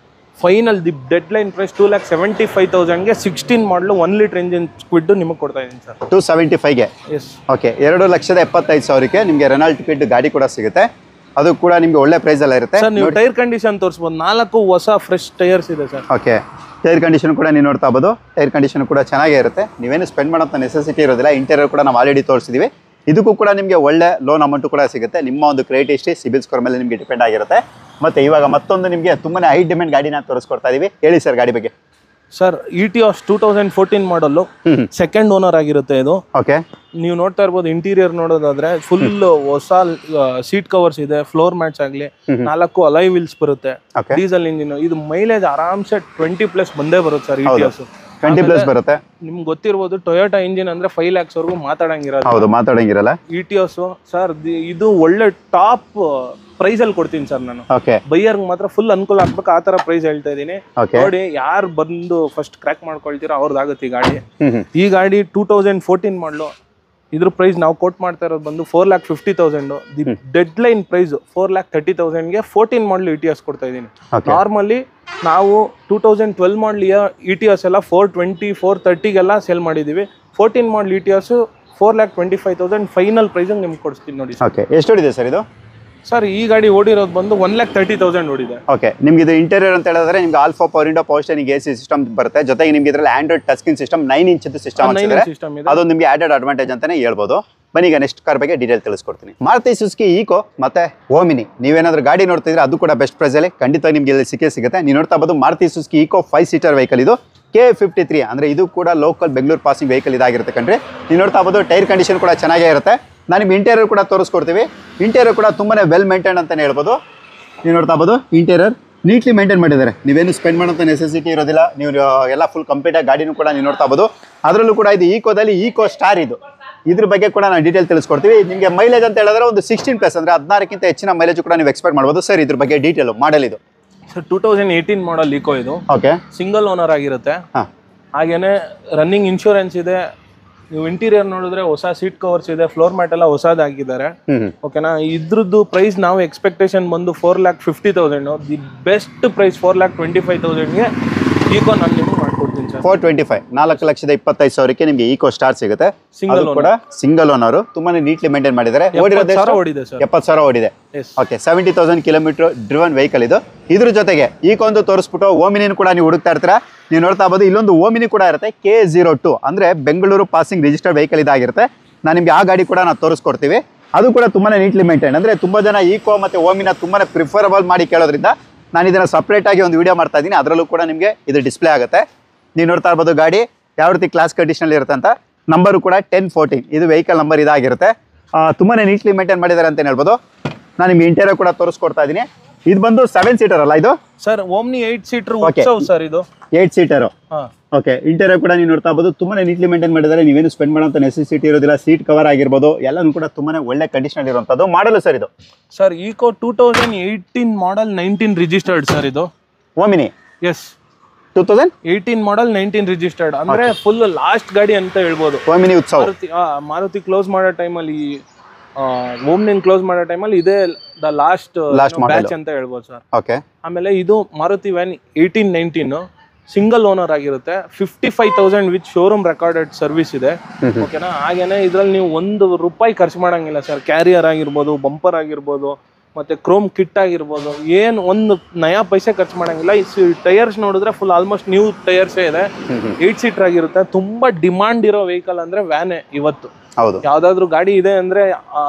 Final the deadline price 2,75,000ಗೆ 16 ಮಾಡಲು 1 ಲೀಟರ್ ಇಂಜಿನ್ ಕ್ವಿಡ್ ನಿಮಗೆ ಕೊಡ್ತಾ ಇದ್ದೀನಿ ಸರ್. 275ಗೆ. ಎಸ್. ಓಕೆ, 2,75,000ಕ್ಕೆ ನಿಮಗೆ ರೆನಾಲ್ಟ್ ಕ್ವಿಡ್ ಗಾಡಿ ಕೂಡ ಸಿಗುತ್ತೆ. ಅದು ಕೂಡ ನಿಮಗೆ ಒಳ್ಳೆ ಪ್ರೈಸ್ ಎಲ್ಲ ಇರುತ್ತೆ ಸರ್. ನೀವು ಟೈರ್ ಕಂಡೀಷನ್ ತೋರಿಸಬಹುದು. 4 ಹೊಸ ಫ್ರೆಶ್ ಟೈರ್ಸ್ ಇದೆ ಸರ್. ಓಕೆ, ಟೈರ್ ಕಂಡೀಷನ್ ಕೂಡ ನೀವು ನೋಡ್ತಾ ಇರ್ಬೋದು. ಟೈರ್ ಕಂಡೀಷನ್ ಕೂಡ ಚೆನ್ನಾಗೇ ಇರುತ್ತೆ. ನೀವೇನು ಸ್ಪೆಂಡ್ ಮಾಡೋಂಥ ನೆಸೆಸಿಟಿ ಇರೋದಿಲ್ಲ. ಇಂಟೀರಿಯರ್ ಕೂಡ ನಾವು ಆಲ್ರೆಡಿ ತೋರಿಸಿದೀವಿ. ಇದಕ್ಕೂ ಕೂಡ ನಿಮಗೆ ಒಳ್ಳೆ ಲೋನ್ ಅಮೌಂಟ್ ಕೂಡ ಸಿಗುತ್ತೆ. ನಿಮ್ಮ ಒಂದು ಕ್ರೆಡಿಟ್ ಹಿಸ್ಟ್ರಿ, ಸಿಬಿಲ್ ಸ್ಕೋರ್ ಮೇಲೆ ನಿಮಗೆ ಡಿಪೆಂಡ್ ಆಗಿರುತ್ತೆ. ಮತ್ತೆ ಇವಾಗ ಮತ್ತೊಂದು ನಿಮಗೆ ತುಂಬಾನೇ ಹೈ ಡಿಮ್ಯಾಂಡ್ ಗಾಡಿನ ತೋರಿಸ್ಕೊಡ್ತಾ ಇದೀವಿ. ಹೇಳಿ ಸರ್ ಗಾಡಿ ಬಗ್ಗೆ. ಸರ್ ETOS 2014 ಮಾಡಲ್. ಸೆಕೆಂಡ್ ಓನರ್ ಆಗಿರುತ್ತೆ ಇದು. ಓಕೆ, ನೀವು ನೋಡ್ತಾ ಇರ್ಬೋದು. ಇಂಟೀರಿಯರ್ ನೋಡೋದಾದ್ರೆ ಫುಲ್ ಹೊಸ ಸೀಟ್ ಕವರ್ಸ್ ಇದೆ. ಫ್ಲೋರ್ ಮ್ಯಾಟ್ಸ್ ಆಗ್ಲಿ, 4 ಅಲಾಯ್ ವೀಲ್ಸ್ ಬರುತ್ತೆ. Diesel engine. ಇದು ಮೈಲೇಜ್ ಆರಾಮ್ಸೆ 20+ ಬಂದೇ ಬರುತ್ತೆ ಸರ್. ETOS 20+ ಬರುತ್ತೆ. ನಿಮ್ಗೆ ಗೊತ್ತಿರ್ಬೋದು ಟೊಯೋಟಾ ಇಂಜಿನ್ ಅಂದ್ರೆ 5 lakhs ವರೆಗೂ ಮಾತಾಡಂಗಿರಲ್ಲ. ಹೌದು, ಮಾತಾಡಂಗಿರಲ್ಲ. ETOS ಸರ್ ಇದು ಒಳ್ಳೆ ಟಾಪ್ ಪ್ರೈಸ್ ಅಲ್ಲಿ ಕೊಡ್ತೀನಿ ಸರ್ ನಾನು. ಬೈಯರ್ಗೆ ಮಾತ್ರ ಫುಲ್ ಅನುಕೂಲ ಆಗ್ಬೇಕು ಆ ತರ ಪ್ರೈಸ್ ಹೇಳ್ತಾ ಇದೀನಿ. ನೋಡಿ, ಯಾರು ಬಂದು ಫಸ್ಟ್ ಕ್ರ್ಯಾಕ್ ಮಾಡ್ಕೊಳ್ತೀರಾ ಅವ್ರದ್ದಾಗುತ್ತೆ ಈ ಗಾಡಿ. ಈ ಗಾಡಿ 2014 ಮಾಡಲು. ಇದ್ರ ಪ್ರೈಸ್ ನಾವು ಕೋಟ್ ಮಾಡ್ತಾ ಇರೋದು ಬಂದು 4,50,000. ದಿ ಡೆಡ್ ಲೈನ್ ಪ್ರೈಸ್ 4,30,000ಗೆ 14 ಮಾಡಲು ETOS ಕೊಡ್ತಾ ಇದೀನಿ. ನಾರ್ಮಲಿ ನಾವು 2012 ಮಾಡಲ್ ETOS ಎಲ್ಲ 420, 430ಗೆಲ್ಲ ಸೇಲ್ ಮಾಡಿದೀವಿ. 14 ಮಾಡಲ್ ETOS 4,25,000 ಫೈನಲ್ ಪ್ರೈಸ್ ನಿಮ್ಗೆ ಕೊಡ್ತೀನಿ ನೋಡಿ. ಎಷ್ಟು ಹೊಡಿದೆ ಸರ್ ಇದು? ಸರ್ ಈ ಗಾಡಿ ಓಡಿರೋದು ಬಂದು 1,30,000 ಓಡಿದೆ. ಓಕೆ, ನಿಮ್ಗೆ ಇದು ಇಂಟೀರಿಯರ್ ಅಂತ ಹೇಳಿದ್ರೆ ನಿಮ್ಗೆ alpha power window, power steering, AC system ಬರುತ್ತೆ. ಜೊತೆಗೆ ನಿಮ್ಗೆ ಇದರಲ್ಲಿ Android touch screen system 9 inch system ಇದೆ. ಅದು ನಿಮಗೆ ಆಡೆಡ್ ಅಡ್ವಾಂಟೇಜ್ ಅಂತಾನೆ ಹೇಳ್ಬೋದು. ಬನ್ನಿ ಈಗ ನೆಕ್ಸ್ಟ್ ಕಾರ್ ಬಗ್ಗೆ ಡೀಟೇಲ್ ತಿಳಿಸ್ಕೊಡ್ತೀನಿ. ಮಾರುತಿ ಸುಜುಕಿ ಈಕೋ ಮತ್ತೆ ಓಮಿನಿ. ನೀವೇನಾದ್ರೂ ಗಾಡಿ ನೋಡ್ತಿದ್ರೆ ಅದು ಕೂಡ ಬೆಸ್ಟ್ ಪ್ರೈಸ್ ಅಲ್ಲಿ ಖಂಡಿತ ನಿಮ್ಗೆ ಇಲ್ಲಿ ಸಿಗುತ್ತೆ. ನೀವು ನೋಡ್ತಾ ಇರ್ಬೋದು Maruti Suzuki Eeco 5 seater vehicle ಇದು. K53 ಅಂದ್ರೆ ಇದು ಕೂಡ ಲೋಕಲ್ ಬೆಂಗಳೂರು ಪಾಸಿಂಗ್ ವೆಹಿಕಲ್ ಇದಾಗಿರುತ್ತೆ ಕಣ್ರಿ. ನೀವು ನೋಡ್ತಾ ಇರ್ಬೋದು ಟೈರ್ ಕಂಡೀಷನ್ ಕೂಡ ಚೆನ್ನಾಗೇ ಇರುತ್ತೆ. ನಾನು ನಿಮ್ಗೆ ಇಂಟೀರಿಯರ್ ಕೂಡ ತೋರಿಸ್ಕೊಡ್ತೀವಿ. ಇಂಟೀರಿಯರ್ ಕೂಡ ತುಂಬಾನೇ ವೆಲ್ ಮೇಂಟೈನ್ ಅಂತಾನೆ ಹೇಳ್ಬೋದು. ನೀವು ನೋಡ್ತಾ ಇರ್ಬೋದು ಇಂಟೀರಿಯರ್ ನೀಟ್ಲಿ ಮೇಂಟೈನ್ ಮಾಡಿದ್ದಾರೆ. ನೀವೇನು ಸ್ಪೆಂಡ್ ಮಾಡೋಂಥ ನೆಸೆಸಿಟಿ ಇರೋದಿಲ್ಲ. ನೀವು ಎಲ್ಲ ಫುಲ್ ಕಂಪ್ಲೀಟ್ ಆಗಿ ಗಾಡಿನೂ ಕೂಡ ನೀವು ನೋಡ್ತಾ ಇರ್ಬೋದು. ಅದರಲ್ಲೂ ಕೂಡ ಇದು ಈಕೋದಲ್ಲಿ ಈಕೋ ಸ್ಟಾರ್ ಇದು. ಇದ್ರ ಬಗ್ಗೆ ಕೂಡ ನಾವು ಡೀಟೇಲ್ ತಿಳಿಸ್ಕೊಡ್ತೀವಿ. ನಿಮಗೆ ಮೈಲೇಜ್ ಅಂತ ಹೇಳಿದ್ರೆ ಒಂದು 16+ ಅಂದ್ರೆ 16ಕ್ಕಿಂತ ಹೆಚ್ಚಿನ ಮೈಲೇಜ್ ಕೂಡ ನೀವು ಎಕ್ಸ್ಪೆಕ್ಟ್ ಮಾಡ್ಬೋದು. ಸರ್ ಇದ್ರ ಬಗ್ಗೆ ಡೀಟೇಲ್ ಮಾಡಲ್ ಇದು ಸರ್ 2018 ಮಾಡಲ್ ಈಕೋ ಇದು. ಓಕೆ, ಸಿಂಗಲ್ ಓನರ್ ಆಗಿರುತ್ತೆ. ಹಾಗೇನೆ ರನ್ನಿಂಗ್ ಇನ್ಶೂರೆನ್ಸ್ ಇದೆ. ನೀವು ಇಂಟೀರಿಯರ್ ನೋಡಿದ್ರೆ ಹೊಸ ಸೀಟ್ ಕವರ್ಸ್ ಇದೆ. ಫ್ಲೋರ್ ಮ್ಯಾಟ್ ಎಲ್ಲ ಹೊಸದ್ ಹಾಕಿದ್ದಾರೆ. ಓಕೆನಾ. ಇದ್ರದ್ದು ಪ್ರೈಸ್ ನಾವು ಎಕ್ಸ್ಪೆಕ್ಟೇಷನ್ ಬಂದು 4,50,000. ದಿ ಬೆಸ್ಟ್ ಪ್ರೈಸ್ 4,25,000ಗೆ ಈಕೋ ನಾನು ನಿಮ್ಗೆ ಮಾಡ್ಕೊಡ್ತೀನಿ ಸರ್. 425 4,25,000ಕ್ಕೆ ನಿಮಗೆ ಈಕೋ ಸ್ಟಾರ್ ಸಿಗುತ್ತೆ. ಸಿಂಗಲ್ ಕೂಡ ಸಿಂಗಲ್ ಓನರ್. ತುಂಬಾನೇ ನೀಟ್ಲಿ ಮೇಂಟೈನ್ ಮಾಡಿದ್ದಾರೆ. ಓಡಿರೋದು 70,000 ಓಡಿದೆ. ಓಕೆ, 70,000 ಕಿಲೋಮೀಟರ್ ಡ್ರಿವನ್ ವೆಹಿಕಲ್ ಇದು. ಇದ್ರ ಜೊತೆಗೆ ಈಕೊಂದು ತೋರಿಸ್ಬಿಟ್ಟು ಓಮಿನಿ ಕೂಡ ನೀವು ಹುಡುಕ್ತಾ ಇರ್ತೀರಾ. ನೀವು ನೋಡ್ತಾ ಇರ್ಬೋದು ಇಲ್ಲೊಂದು ಓಮಿನಿ ಕೂಡ ಇರುತ್ತೆ. K02 ಅಂದ್ರೆ ಬೆಂಗಳೂರು ಪಾಸಿಂಗ್ ರಿಜಿಸ್ಟರ್ಡ್ ವೆಹಿಕಲ್ ಇದಾಗಿರುತ್ತೆ. ನಾನು ನಿಮ್ಗೆ ಆ ಗಾಡಿ ಕೂಡ ನಾವು ತೋರಿಸ್ಕೊಡ್ತೀವಿ. ಅದು ಕೂಡ ತುಂಬಾ ನೀಟ್ಲಿ ಮೇಂಟೈನ್. ಅಂದರೆ ತುಂಬ ಜನ ಈಕೋ ಮತ್ತು ಓಮಿನ ತುಂಬಾ ಪ್ರಿಫರಬಲ್ ಮಾಡಿ ಕೇಳೋದ್ರಿಂದ ನಾನು ಇದನ್ನು ಸಪ್ರೇಟಾಗಿ ಒಂದು ವಿಡಿಯೋ ಮಾಡ್ತಾ ಇದ್ದೀನಿ. ಅದರಲ್ಲೂ ಕೂಡ ನಿಮಗೆ ಇದು ಡಿಸ್ಪ್ಲೇ ಆಗುತ್ತೆ. ನೀವು ನೋಡ್ತಾ ಇರ್ಬೋದು ಗಾಡಿ ಯಾವ ರೀತಿ ಕ್ಲಾಸ್ ಕಂಡೀಷನಲ್ಲಿ ಇರುತ್ತೆ ಅಂತ. ನಂಬರು ಕೂಡ 1014 ಇದು ವೆಹಿಕಲ್ ನಂಬರ್ ಇದಾಗಿರುತ್ತೆ. ತುಂಬಾ ನೀಟ್ಲಿ ಮೇಂಟೈನ್ ಮಾಡಿದ್ದಾರೆ ಅಂತ ಹೇಳ್ಬೋದು. ನಾನು ನಿಮ್ಗೆ ಇಂಟೀರಿಯರ್ ಕೂಡ ತೋರಿಸ್ಕೊಡ್ತಾ ಇದ್ದೀನಿ. ಇದು ಬಂದು 7 ಸೀಟರ್ ಅಲ್ಲ ಇದು sir? Omni 8 seater Utsav sir ಇದು 8 ಸೀಟರು. ಓಕೆ, ಇಂಟೀರಿಯರ್ ಕೂಡ ನೀವು ನೋಡ್ತಾ ಇರ್ಬೋದು ತುಂಬಾ ನೀಟ್ಲಿ ಮೇಂಟೈನ್ ಮಾಡಿದ್ದಾರೆ. ನೀವೇನು ಸ್ಪೆಂಡ್ ಮಾಡೋಂಥ ನೆಸೆಸಿಟಿ ಇರೋದಿಲ್ಲ. ಸೀಟ್ ಕವರ್ ಆಗಿರ್ಬೋದು ಎಲ್ಲನೂ ಕೂಡ ತುಂಬಾ ಒಳ್ಳೆ ಕಂಡೀಷನ್ ಇರುವಂಥದ್ದು. ಮಾಡಲು ಸರ್ ಇದು ಸರ್ ಈಕೋ 2018 ಮಾಡಲ್ 19 ರಿಜಿಸ್ಟರ್ಡ್ ಸರ್ ಇದು. ಓಮಿನಿ ಎಸ್ 2018 ಮಾಡಲ್ 19 ರಿಜಿಸ್ಟರ್ಡ್. ಅಂದ್ರೆ ಫುಲ್ ಲಾಸ್ಟ್ ಗಾಡಿ ಅಂತ ಹೇಳ್ಬೋದು. ಓಮಿನಿ ಉತ್ಸವ ಮಾರುತಿ ಕ್ಲೋಸ್ ಮಾಡೋ ಟೈಮಲ್ಲಿ ಓಮ್ನಿನ್ ಕ್ಲೋಸ್ ಮಾಡೋ ಟೈಮಲ್ಲಿ ಇದೇ ದ ಲಾಸ್ಟ್ ಬ್ಯಾಚ್ ಅಂತ ಹೇಳ್ಬೋದು ಸರ್. ಓಕೆ, ಆಮೇಲೆ ಇದು ಮಾರುತಿ ವ್ಯಾನ್ 1819 ಸಿಂಗಲ್ ಓನರ್ ಆಗಿರುತ್ತೆ. 55,000 ವಿತ್ ಶೋರೂಮ್ ರೆಕಾರ್ಡೆಡ್ ಸರ್ವಿಸ್ ಇದೆ. ಓಕೆನಾ? ಹಾಗೇನೆ ಇದ್ರಲ್ಲಿ ನೀವು ₹1 ಖರ್ಚು ಮಾಡಂಗಿಲ್ಲ ಸರ್. ಕ್ಯಾರಿಯರ್ ಆಗಿರ್ಬೋದು, ಬಂಪರ್ ಆಗಿರ್ಬೋದು, ಮತ್ತೆ ಕ್ರೋಮ್ ಕಿಟ್ ಆಗಿರ್ಬೋದು, ಏನು ಒಂದು ನಯಾ ಪೈಸೆ ಖರ್ಚು ಮಾಡಂಗಿಲ್ಲ. ಈ ಟೈರ್ಸ್ ನೋಡಿದ್ರೆ ಫುಲ್ ಆಲ್ಮೋಸ್ಟ್ ನ್ಯೂ ಟೈರ್ಸೇ ಇದೆ. 8 ಸೀಟರ್ ಆಗಿರುತ್ತೆ. ತುಂಬಾ ಡಿಮಾಂಡ್ ಇರೋ ವೆಹಿಕಲ್ ಅಂದ್ರೆ ವ್ಯಾನೇ ಇವತ್ತು. ಹೌದು, ಯಾವ್ದಾದ್ರು ಗಾಡಿ ಇದೆ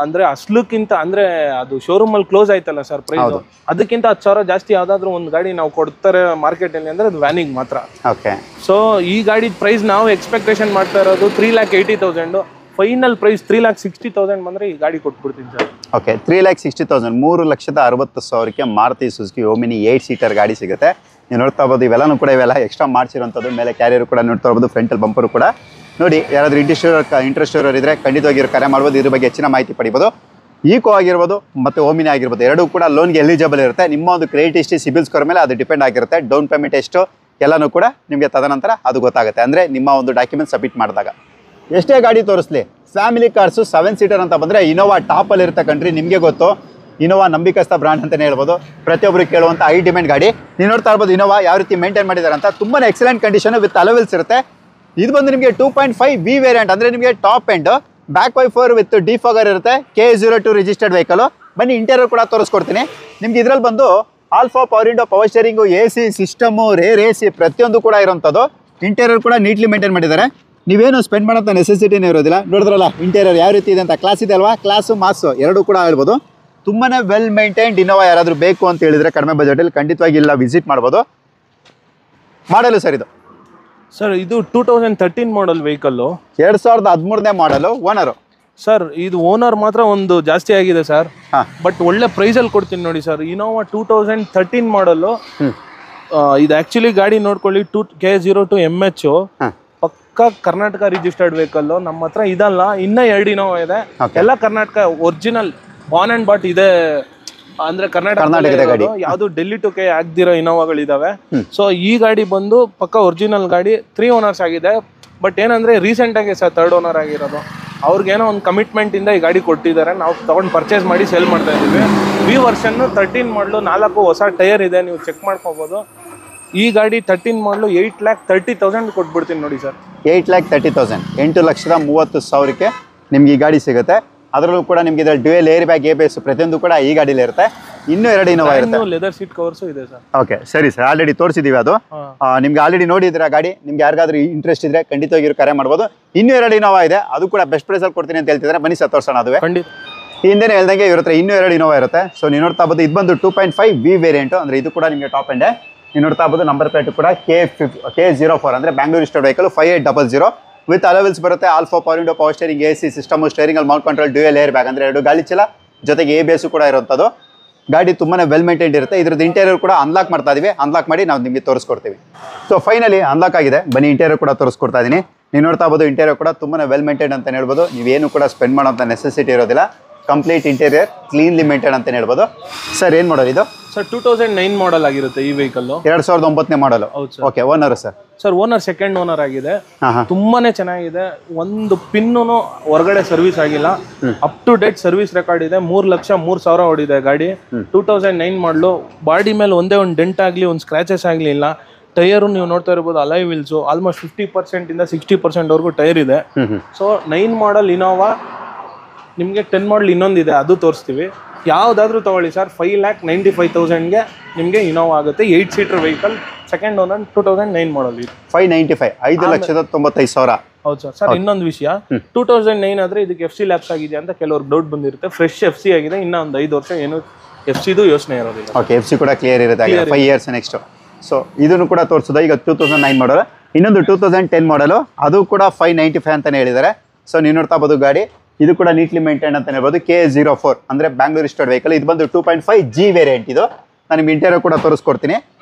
ಅಂದ್ರೆ ಅಸ್ಲಕ್ಕಿಂತ ಅಂದ್ರೆ ಅದು ಶೋರೂಮ್ ಅಲ್ಲಿ ಕ್ಲೋಸ್ ಆಯ್ತಲ್ಲ ಸರ್ ಪ್ರೈಸ್, ಅದಕ್ಕಿಂತ 10,000 ಜಾಸ್ತಿ ಯಾವ್ದಾದ್ರು ಒಂದು ಗಾಡಿ ನಾವು ಕೊಡ್ತಾರೆ ಮಾರ್ಕೆಟ್ ಅಲ್ಲಿ ಅಂದ್ರೆ ಅದು ವ್ಯಾನಿಗೆ ಮಾತ್ರ. ಓಕೆ, ಸೊ ಈ ಗಾಡಿ ಪ್ರೈಸ್ ನಾವು ಎಕ್ಸ್ಪೆಕ್ಟೇಷನ್ ಮಾಡ್ತಾ ಇರೋದು 3,80,000. ಫೈನಲ್ ಪ್ರೈಸ್ 3,60,000 ಬಂದ್ರೆ ಈ ಗಾಡಿ ಕೊಟ್ಬಿಡ್ತೀನಿ ಸರ್. ಓಕೆ, 3,60,000 3,60,000ಕ್ಕೆ ಮಾರುತಿ ಸುಜುಕಿ ಓಮಿನಿ 8 ಸೀಟರ್ ಗಾಡಿ ಸಿಗುತ್ತೆ. ನೀವು ನೋಡ್ತಾ ಇರ್ಬೋದು ಇವೆಲ್ಲನೂ ಕೂಡ ಇವೆಲ್ಲ ಎಕ್ಸ್ಟ್ರಾ ಮಾಡಿಸಿರೋಂಥದ್ದು. ಮೇಲೆ ಕ್ಯಾರಿಯರ್ ಕೂಡ ನೋಡ್ತಾ ಇರ್ಬೋದು, ಫ್ರಂಟಲ್ ಬಂಪರು ಕೂಡ ನೋಡಿ. ಯಾರಾದರೂ ಇಂಟ್ರೆಸ್ಟ್ ಇರೋರು ಇದ್ರೆ ಖಂಡಿತವಾಗಿ ಕರೆ ಮಾಡ್ಬೋದು. ಇದ್ರ ಬಗ್ಗೆ ಹೆಚ್ಚಿನ ಮಾಹಿತಿ ಪಡಿಬೋದು. ಈಕೋ ಆಗಿರ್ಬೋದು ಮತ್ತು ಓಮಿನಿ ಆಗಿರ್ಬೋದು ಎರಡೂ ಕೂಡ ಲೋನ್ಗೆ ಎಲಿಜಿಬಲ್ ಇರುತ್ತೆ. ನಿಮ್ಮ ಒಂದು ಕ್ರೆಡಿಟ್ ಹಿಸ್ಟ್ರಿ, ಸಿಬಿಲ್ ಸ್ಕೋರ್ ಮೇಲೆ ಅದು ಡಿಪೆಂಡ್ ಆಗಿರುತ್ತೆ. ಡೌನ್ ಪೇಮೆಂಟ್ ಎಷ್ಟು ಎಲ್ಲನೂ ಕೂಡ ನಿಮಗೆ ತದನಂತರ ಅದು ಗೊತ್ತಾಗುತ್ತೆ. ಅಂದರೆ ನಿಮ್ಮ ಒಂದು ಡಾಕ್ಯುಮೆಂಟ್ ಸಬ್ಮಿಟ್ ಮಾಡಿದಾಗ. ಎಷ್ಟೇ ಗಾಡಿ ತೋರಿಸ್ಲಿ, ಫ್ಯಾಮಿಲಿ ಕಾರ್ಸು 7 ಸೀಟರ್ ಅಂತ ಬಂದರೆ ಇನೋವಾ ಟಾಪಲ್ಲಿ ಇರುತ್ತೆ ಕಣ್ರಿ. ನಿಮಗೆ ಗೊತ್ತು, ಇನೋವಾ ನಂಬಿಕಸ್ಥ ಬ್ರಾಂಡ್ ಅಂತಲೇ ಹೇಳ್ಬೋದು. ಪ್ರತಿಯೊಬ್ಬರು ಕೇಳುವಂಥ ಹೈ ಡಿಮ್ಯಾಂಡ್ ಗಾಡಿ. ನೀವು ನೋಡ್ತಾ ಇರ್ಬೋದು ಇನೋವಾ ಯಾವ ರೀತಿ ಮೇಂಟೈನ್ ಮಾಡಿದ್ದಾರೆ ಅಂತ. ತುಂಬಾ ಎಕ್ಸಲೆಂಟ್ ಕಂಡೀಷನ್ ವಿತ್ ಅಲೋವಿಲ್ಸ್ ಇರುತ್ತೆ. ಇದು ಬಂದು ನಿಮಗೆ 2.5 ವಿ ವೇರಿಯಂಟ್, ಅಂದರೆ ನಿಮಗೆ top end back wiper with defogger ಇರುತ್ತೆ. K02 registered vehicle. ಬನ್ನಿ ಇಂಟೀರಿಯರ್ ಕೂಡ ತೋರಿಸ್ಕೊಡ್ತೀನಿ ನಿಮ್ಗೆ. ಇದರಲ್ಲಿ ಬಂದು alpha power window, power steering, AC system, rear AC ಪ್ರತಿಯೊಂದು ಕೂಡ ಇರೋಂಥದ್ದು. ಇಂಟೀರಿಯರ್ ಕೂಡ ನೀಟ್ಲಿ ಮೇಂಟೈನ್ ಮಾಡಿದ್ದಾರೆ. ನೀವೇನು ಸ್ಪೆಂಡ್ ಮಾಡೋಂಥ ನೆಸೆಸಿಟಿನೇ ಇರೋದಿಲ್ಲ. ನೋಡಿದ್ರಲ್ಲ ಇಂಟೀರಿಯರ್ ಯಾವ ರೀತಿ ಇದೆ ಅಂತ. ಕ್ಲಾಸ್ ಇದೆ ಅಲ್ವಾ, ಕ್ಲಾಸು ಮಾಸು ಎರಡೂ ಕೂಡ ಹೇಳ್ಬೋದು. ತುಂಬಾ ವೆಲ್ ಮೇಂಟೈನ್ಡ್ ಇನೋವಾ ಯಾರಾದರೂ ಬೇಕು ಅಂತ ಹೇಳಿದರೆ ಕಡಿಮೆ ಬಜೆಟಲ್ಲಿ ಖಂಡಿತವಾಗಿ ಇಲ್ಲ ವಿಸಿಟ್ ಮಾಡ್ಬೋದು. ಮಾಡಲು ಸರ್ ಇದು ಸರ್ ಇದು 2013 ಮಾಡಲ್ ವೆಹಿಕಲ್, 2013ನೇ ಮಾಡಲು. ಓನರು ಸರ್ ಇದು ಓನರ್ ಮಾತ್ರ ಒಂದು ಜಾಸ್ತಿ ಆಗಿದೆ ಸರ್, ಬಟ್ ಒಳ್ಳೆ ಪ್ರೈಸಲ್ಲಿ ಕೊಡ್ತೀನಿ ನೋಡಿ ಸರ್. ಇನೋವಾ 2013 ಮಾಡಲು. ಇದು ಆ್ಯಕ್ಚುಲಿ ಗಾಡಿ ನೋಡ್ಕೊಳ್ಳಿ, K02 MH ಪಕ್ಕ ಕರ್ನಾಟಕ ರಿಜಿಸ್ಟರ್ಡ್ ವೆಹಿಕಲ್. ನಮ್ಮ ಹತ್ರ ಇದಲ್ಲ, ಇನ್ನೂ 2 ಇನೋವಾ ಇದೆ. ಎಲ್ಲ Karnataka original on and bought ಇದೆ. ಅಂದ್ರೆ ಕರ್ನಾಟಕ ಯಾವ್ದು ಡೆಲ್ಲಿ ಟು ಕೆ ಆಗ್ದಿರೋ ಇನೋವಾಗಳಿದಾವೆ. ಸೊ ಈ ಗಾಡಿ ಬಂದು ಪಕ್ಕ ಒರಿಜಿನಲ್ ಗಾಡಿ. 3 ಓನರ್ಸ್ ಆಗಿದೆ. ಬಟ್ ಏನಂದ್ರೆ ರೀಸೆಂಟ್ ಆಗಿ ಸರ್ 3rd ಓನರ್ ಆಗಿರೋದು. ಅವ್ರಿಗೇನೋ ಒಂದು ಕಮಿಟ್ಮೆಂಟ್ ಇಂದ ಈ ಗಾಡಿ ಕೊಟ್ಟಿದ್ದಾರೆ. ನಾವು ತಗೊಂಡು ಪರ್ಚೇಸ್ ಮಾಡಿ ಸೇಲ್ ಮಾಡ್ತಾ ಇದೀವಿ. ವಿ ವರ್ಷನ್ 13 ಮಾಡಲು, 4 ಹೊಸ ಟೈರ್ ಇದೆ, ನೀವು ಚೆಕ್ ಮಾಡ್ಕೋಬಹುದು. ಈ ಗಾಡಿ 13 ಮಾಡಲು 8,30,000 ಕೊಟ್ಬಿಡ್ತೀನಿ ನೋಡಿ ಸರ್. 8,30,000 8,30,30,000ಕ್ಕೆ ನಿಮ್ಗೆ ಈ ಗಾಡಿ ಸಿಗುತ್ತೆ. ಅದರಲ್ಲೂ ಕೂಡ ನಿಮ್ಗೆ ಇದ್ರಲ್ಲಿ ಡ್ಯುಯಲ್ ಏರ್ ಬ್ಯಾಗ್, ABS ಪ್ರತಿಯೊಂದು ಕೂಡ ಈ ಗಾಡಿಲಿ ಇರುತ್ತೆ. ಇನ್ನೂ 2 ಇನೋವಾ ಇರುತ್ತೆ. ಲೆದರ್ ಸೀಟ್ ಕವರ್ಸ್ ಇದೆ ಸರ್. ಓಕೆ, ಸರಿ ಸರ್, ಆಲ್ರೆಡಿ ತೋರಿಸಿದೀವಿ ಅದು. ನಿಮ್ಗೆ ಆಲ್ರೆಡಿ ನೋಡಿದ್ರೆ ಗಾಡಿ. ನಿಮ್ಗೆ ಯಾರಿಗಾದ್ರೂ ಇಂಟ್ರೆಸ್ಟ್ ಇದ್ರೆ ಖಂಡಿತವಾಗಿ ಕರೆ ಮಾಡ್ಬೋದು. ಇನ್ನೂ 2 ಇನೋವಾ ಇದೆ, ಅದು ಕೂಡ ಬೆಸ್ಟ್ ಪ್ರೈಸಲ್ಲಿ ಕೊಡ್ತೀನಿ ಅಂತ ಹೇಳ್ತಿದ್ದಾರೆ. ಬನ್ನಿ ಸರ್ ತೋರಿಸೋಣ. ಅದುವೇ ಹಿಂದೆನೇ ಹೇಳ್ದಂಗೆ ಇವ್ರ ಹತ್ರ ಇನ್ನೂ 2 ಇನೋವಾ ಇರುತ್ತೆ. ಸೊ ನೀವು ನೋಡ್ತಾ ಇರ್ಬೋದು ಇದು ಬಂದು 2.5 ವಿ ವೇರಿಯಂಟ್, ಅಂದರೆ ಇದು ಕೂಡ ನಿಮಗೆ ಟಾಪ್ ಎಂಡ್. ನೀವು ನೋಡ್ತಾ ಇರ್ಬೋದು ನಂಬರ್ ಪ್ಲೇಟ್ ಕೂಡ K04 ಅಂದರೆ Bangalore registered vehicle 5800 with alloy wheels ಬರುತ್ತೆ. Alpha power window, power steering, AC system, steering ಅಲ್ಲಿ mount control, dual air bag ಅಂದರೆ 2 ಗಾಳಿ ಚೀಲ ಜೊತೆಗೆ ABS ಕೂಡ ಇರುವಂಥದ್ದು. ಗಾಡಿ ತುಂಬಾ ವೆಲ್ ಮೇಂಟೈನ್ಡ್ ಇರುತ್ತೆ. ಇದ್ರದ್ದು ಇಂಟೀರಿಯರ್ ಕೂಡ ಅನ್ಲಾಕ್ ಮಾಡ್ತಾ ಇದೀವಿ. ಅನ್ಲಾಕ್ ಮಾಡಿ ನಾವು ನಿಮಗೆ ತೋರಿಸ್ಕೊಡ್ತೀವಿ. ಸೊ ಫೈನಲಿ ಅನ್ಲಾಕ್ ಆಗಿದೆ. ಬನ್ನಿ ಇಂಟೀರಿಯರ್ ಕೂಡ ತೋರಿಸ್ಕೊಡ್ತಾ ಇದ್ದೀನಿ. ನೀವು ನೋಡ್ತಾ ಇರ್ಬೋದು ಇಂಟೀರಿಯರ್ ಕೂಡ ತುಂಬಾ ವೆಲ್ ಮೇಂಟೈನ್ ಅಂತ ಹೇಳ್ಬೋದು. ನೀವೇನು ಕೂಡ ಸ್ಪೆಂಡ್ ಮಾಡೋಂಥ ನೆಸೆಸಿಟಿ ಇರೋದಿಲ್ಲ. ಕಂಪ್ಲೀಟ್ ಇಂಟೀರಿಯರ್ ಕ್ಲೀನ್ಲಿ ಮೇಂಟೈನ್ ಅಂತ ಹೇಳ್ಬೋದು. ಸರ್ ಏನು ಮಾಡಲ್ ಇದು? ಸರ್ 2009 ಮಾಡಲ್ ಆಗಿರುತ್ತೆ ಈ ವೆಹಿಕಲ್. 2009ನೇ model. Okay, owner sir? Sir owner 2nd owner ಆಗಿದೆ. ತುಂಬಾನೇ ಚೆನ್ನಾಗಿದೆ. ಒಂದು ಪಿನ್ನು ಹೊರಗಡೆ ಸರ್ವಿಸ್ ಆಗಿಲ್ಲ. Up to date service record ಇದೆ. 3,03,000 ಓಡಿದೆ ಗಾಡಿ. 2009 ಮಾಡಲು. ಬಾಡಿ ಮೇಲೆ ಒಂದೇ ಒಂದು ಡೆಂಟ್ ಆಗಲಿ, ಒಂದು ಸ್ಕ್ರಾಚಸ್ ಆಗಲಿ ಇಲ್ಲ. ಟೈರು ನೀವು ನೋಡ್ತಾ ಇರ್ಬೋದು, ಅಲಾಯ್ ವೀಲ್ಸು ಆಲ್ಮೋಸ್ಟ್ 50% ಇಂದ 60% ವರೆಗೂ ಟೈರ್ ಇದೆ. So 9 model Innova. ನಿಮಗೆ 10 ಮಾಡಲ್ ಇನ್ನೊಂದಿದೆ, ಅದು ತೋರಿಸ್ತೀವಿ. ಯಾವುದಾದ್ರೂ ತೊಗೊಳ್ಳಿ ಸರ್, 5,95,000ಗೆ ನಿಮಗೆ ಇನೋವಾ ಆಗುತ್ತೆ. 8 ಸೀಟರ್ ವೆಹಿಕಲ್, 2nd ಓನರ್, 2009 ಮಾಡಲ್. 595 5,95,000. ಹೌದು ಸರ್. ಸರ್ ಇನ್ನೊಂದು ವಿಷಯ, 2009 ಆದ್ರೆ ಇದಕ್ಕೆ FC ಲ್ಯಾಪ್ಸ್ ಆಗಿದೆ ಅಂತ ಕೆಲವ್ರಿಗೆ ಡೌಟ್ ಬಂದಿರುತ್ತೆ. ಫ್ರೆಶ್ FC ಆಗಿದೆ, ಇನ್ನ ಒಂದು 5 ವರ್ಷ ಏನು FC ಯೋಚನೆ ಇರೋದಿಲ್ಲ. ಓಕೆ, FC ಕೂಡ ಕ್ಲಿಯರ್ ಇರುತ್ತೆ, 5 ಇಯರ್ಸ್ ನೆಕ್ಸ್ಟ್. ಸೊ ಇದನ್ನು ಕೂಡ ತೋರಿಸೋದು. ಈಗ 2009 ಮಾಡಲ್, ಇನ್ನೊಂದು 2010 ಮಾಡಲು, ಅದು ಕೂಡ 595 ಅಂತಾನೆ ಹೇಳಿದ್ದಾರೆ. ಸೊ ನೀವು ನೋಡ್ತಾ ಬೋದು ಗಾಡಿ, ಇದು ಕೂಡ ನೀಟ್ಲಿ ಮೇಂಟೈನ್ ಅಂತ ಹೇಳ್ಬೋದು. KA04 ಅಂದರೆ ಬ್ಯಾಂಗ್ಳೂರ್ ರಿಜಿಸ್ಟರ್ಡ್ ವೆಹಿಕಲ್. ಇದು ಬಂದು 2.5G ವೇರಿಯಂಟ್. ಇದು ನಾನು ನಿಮ್ಗೆ ಇಂಟೀರಿಯರ್ ಕೂಡ ತೋರಿಸ್ಕೊಡ್ತೀನಿ.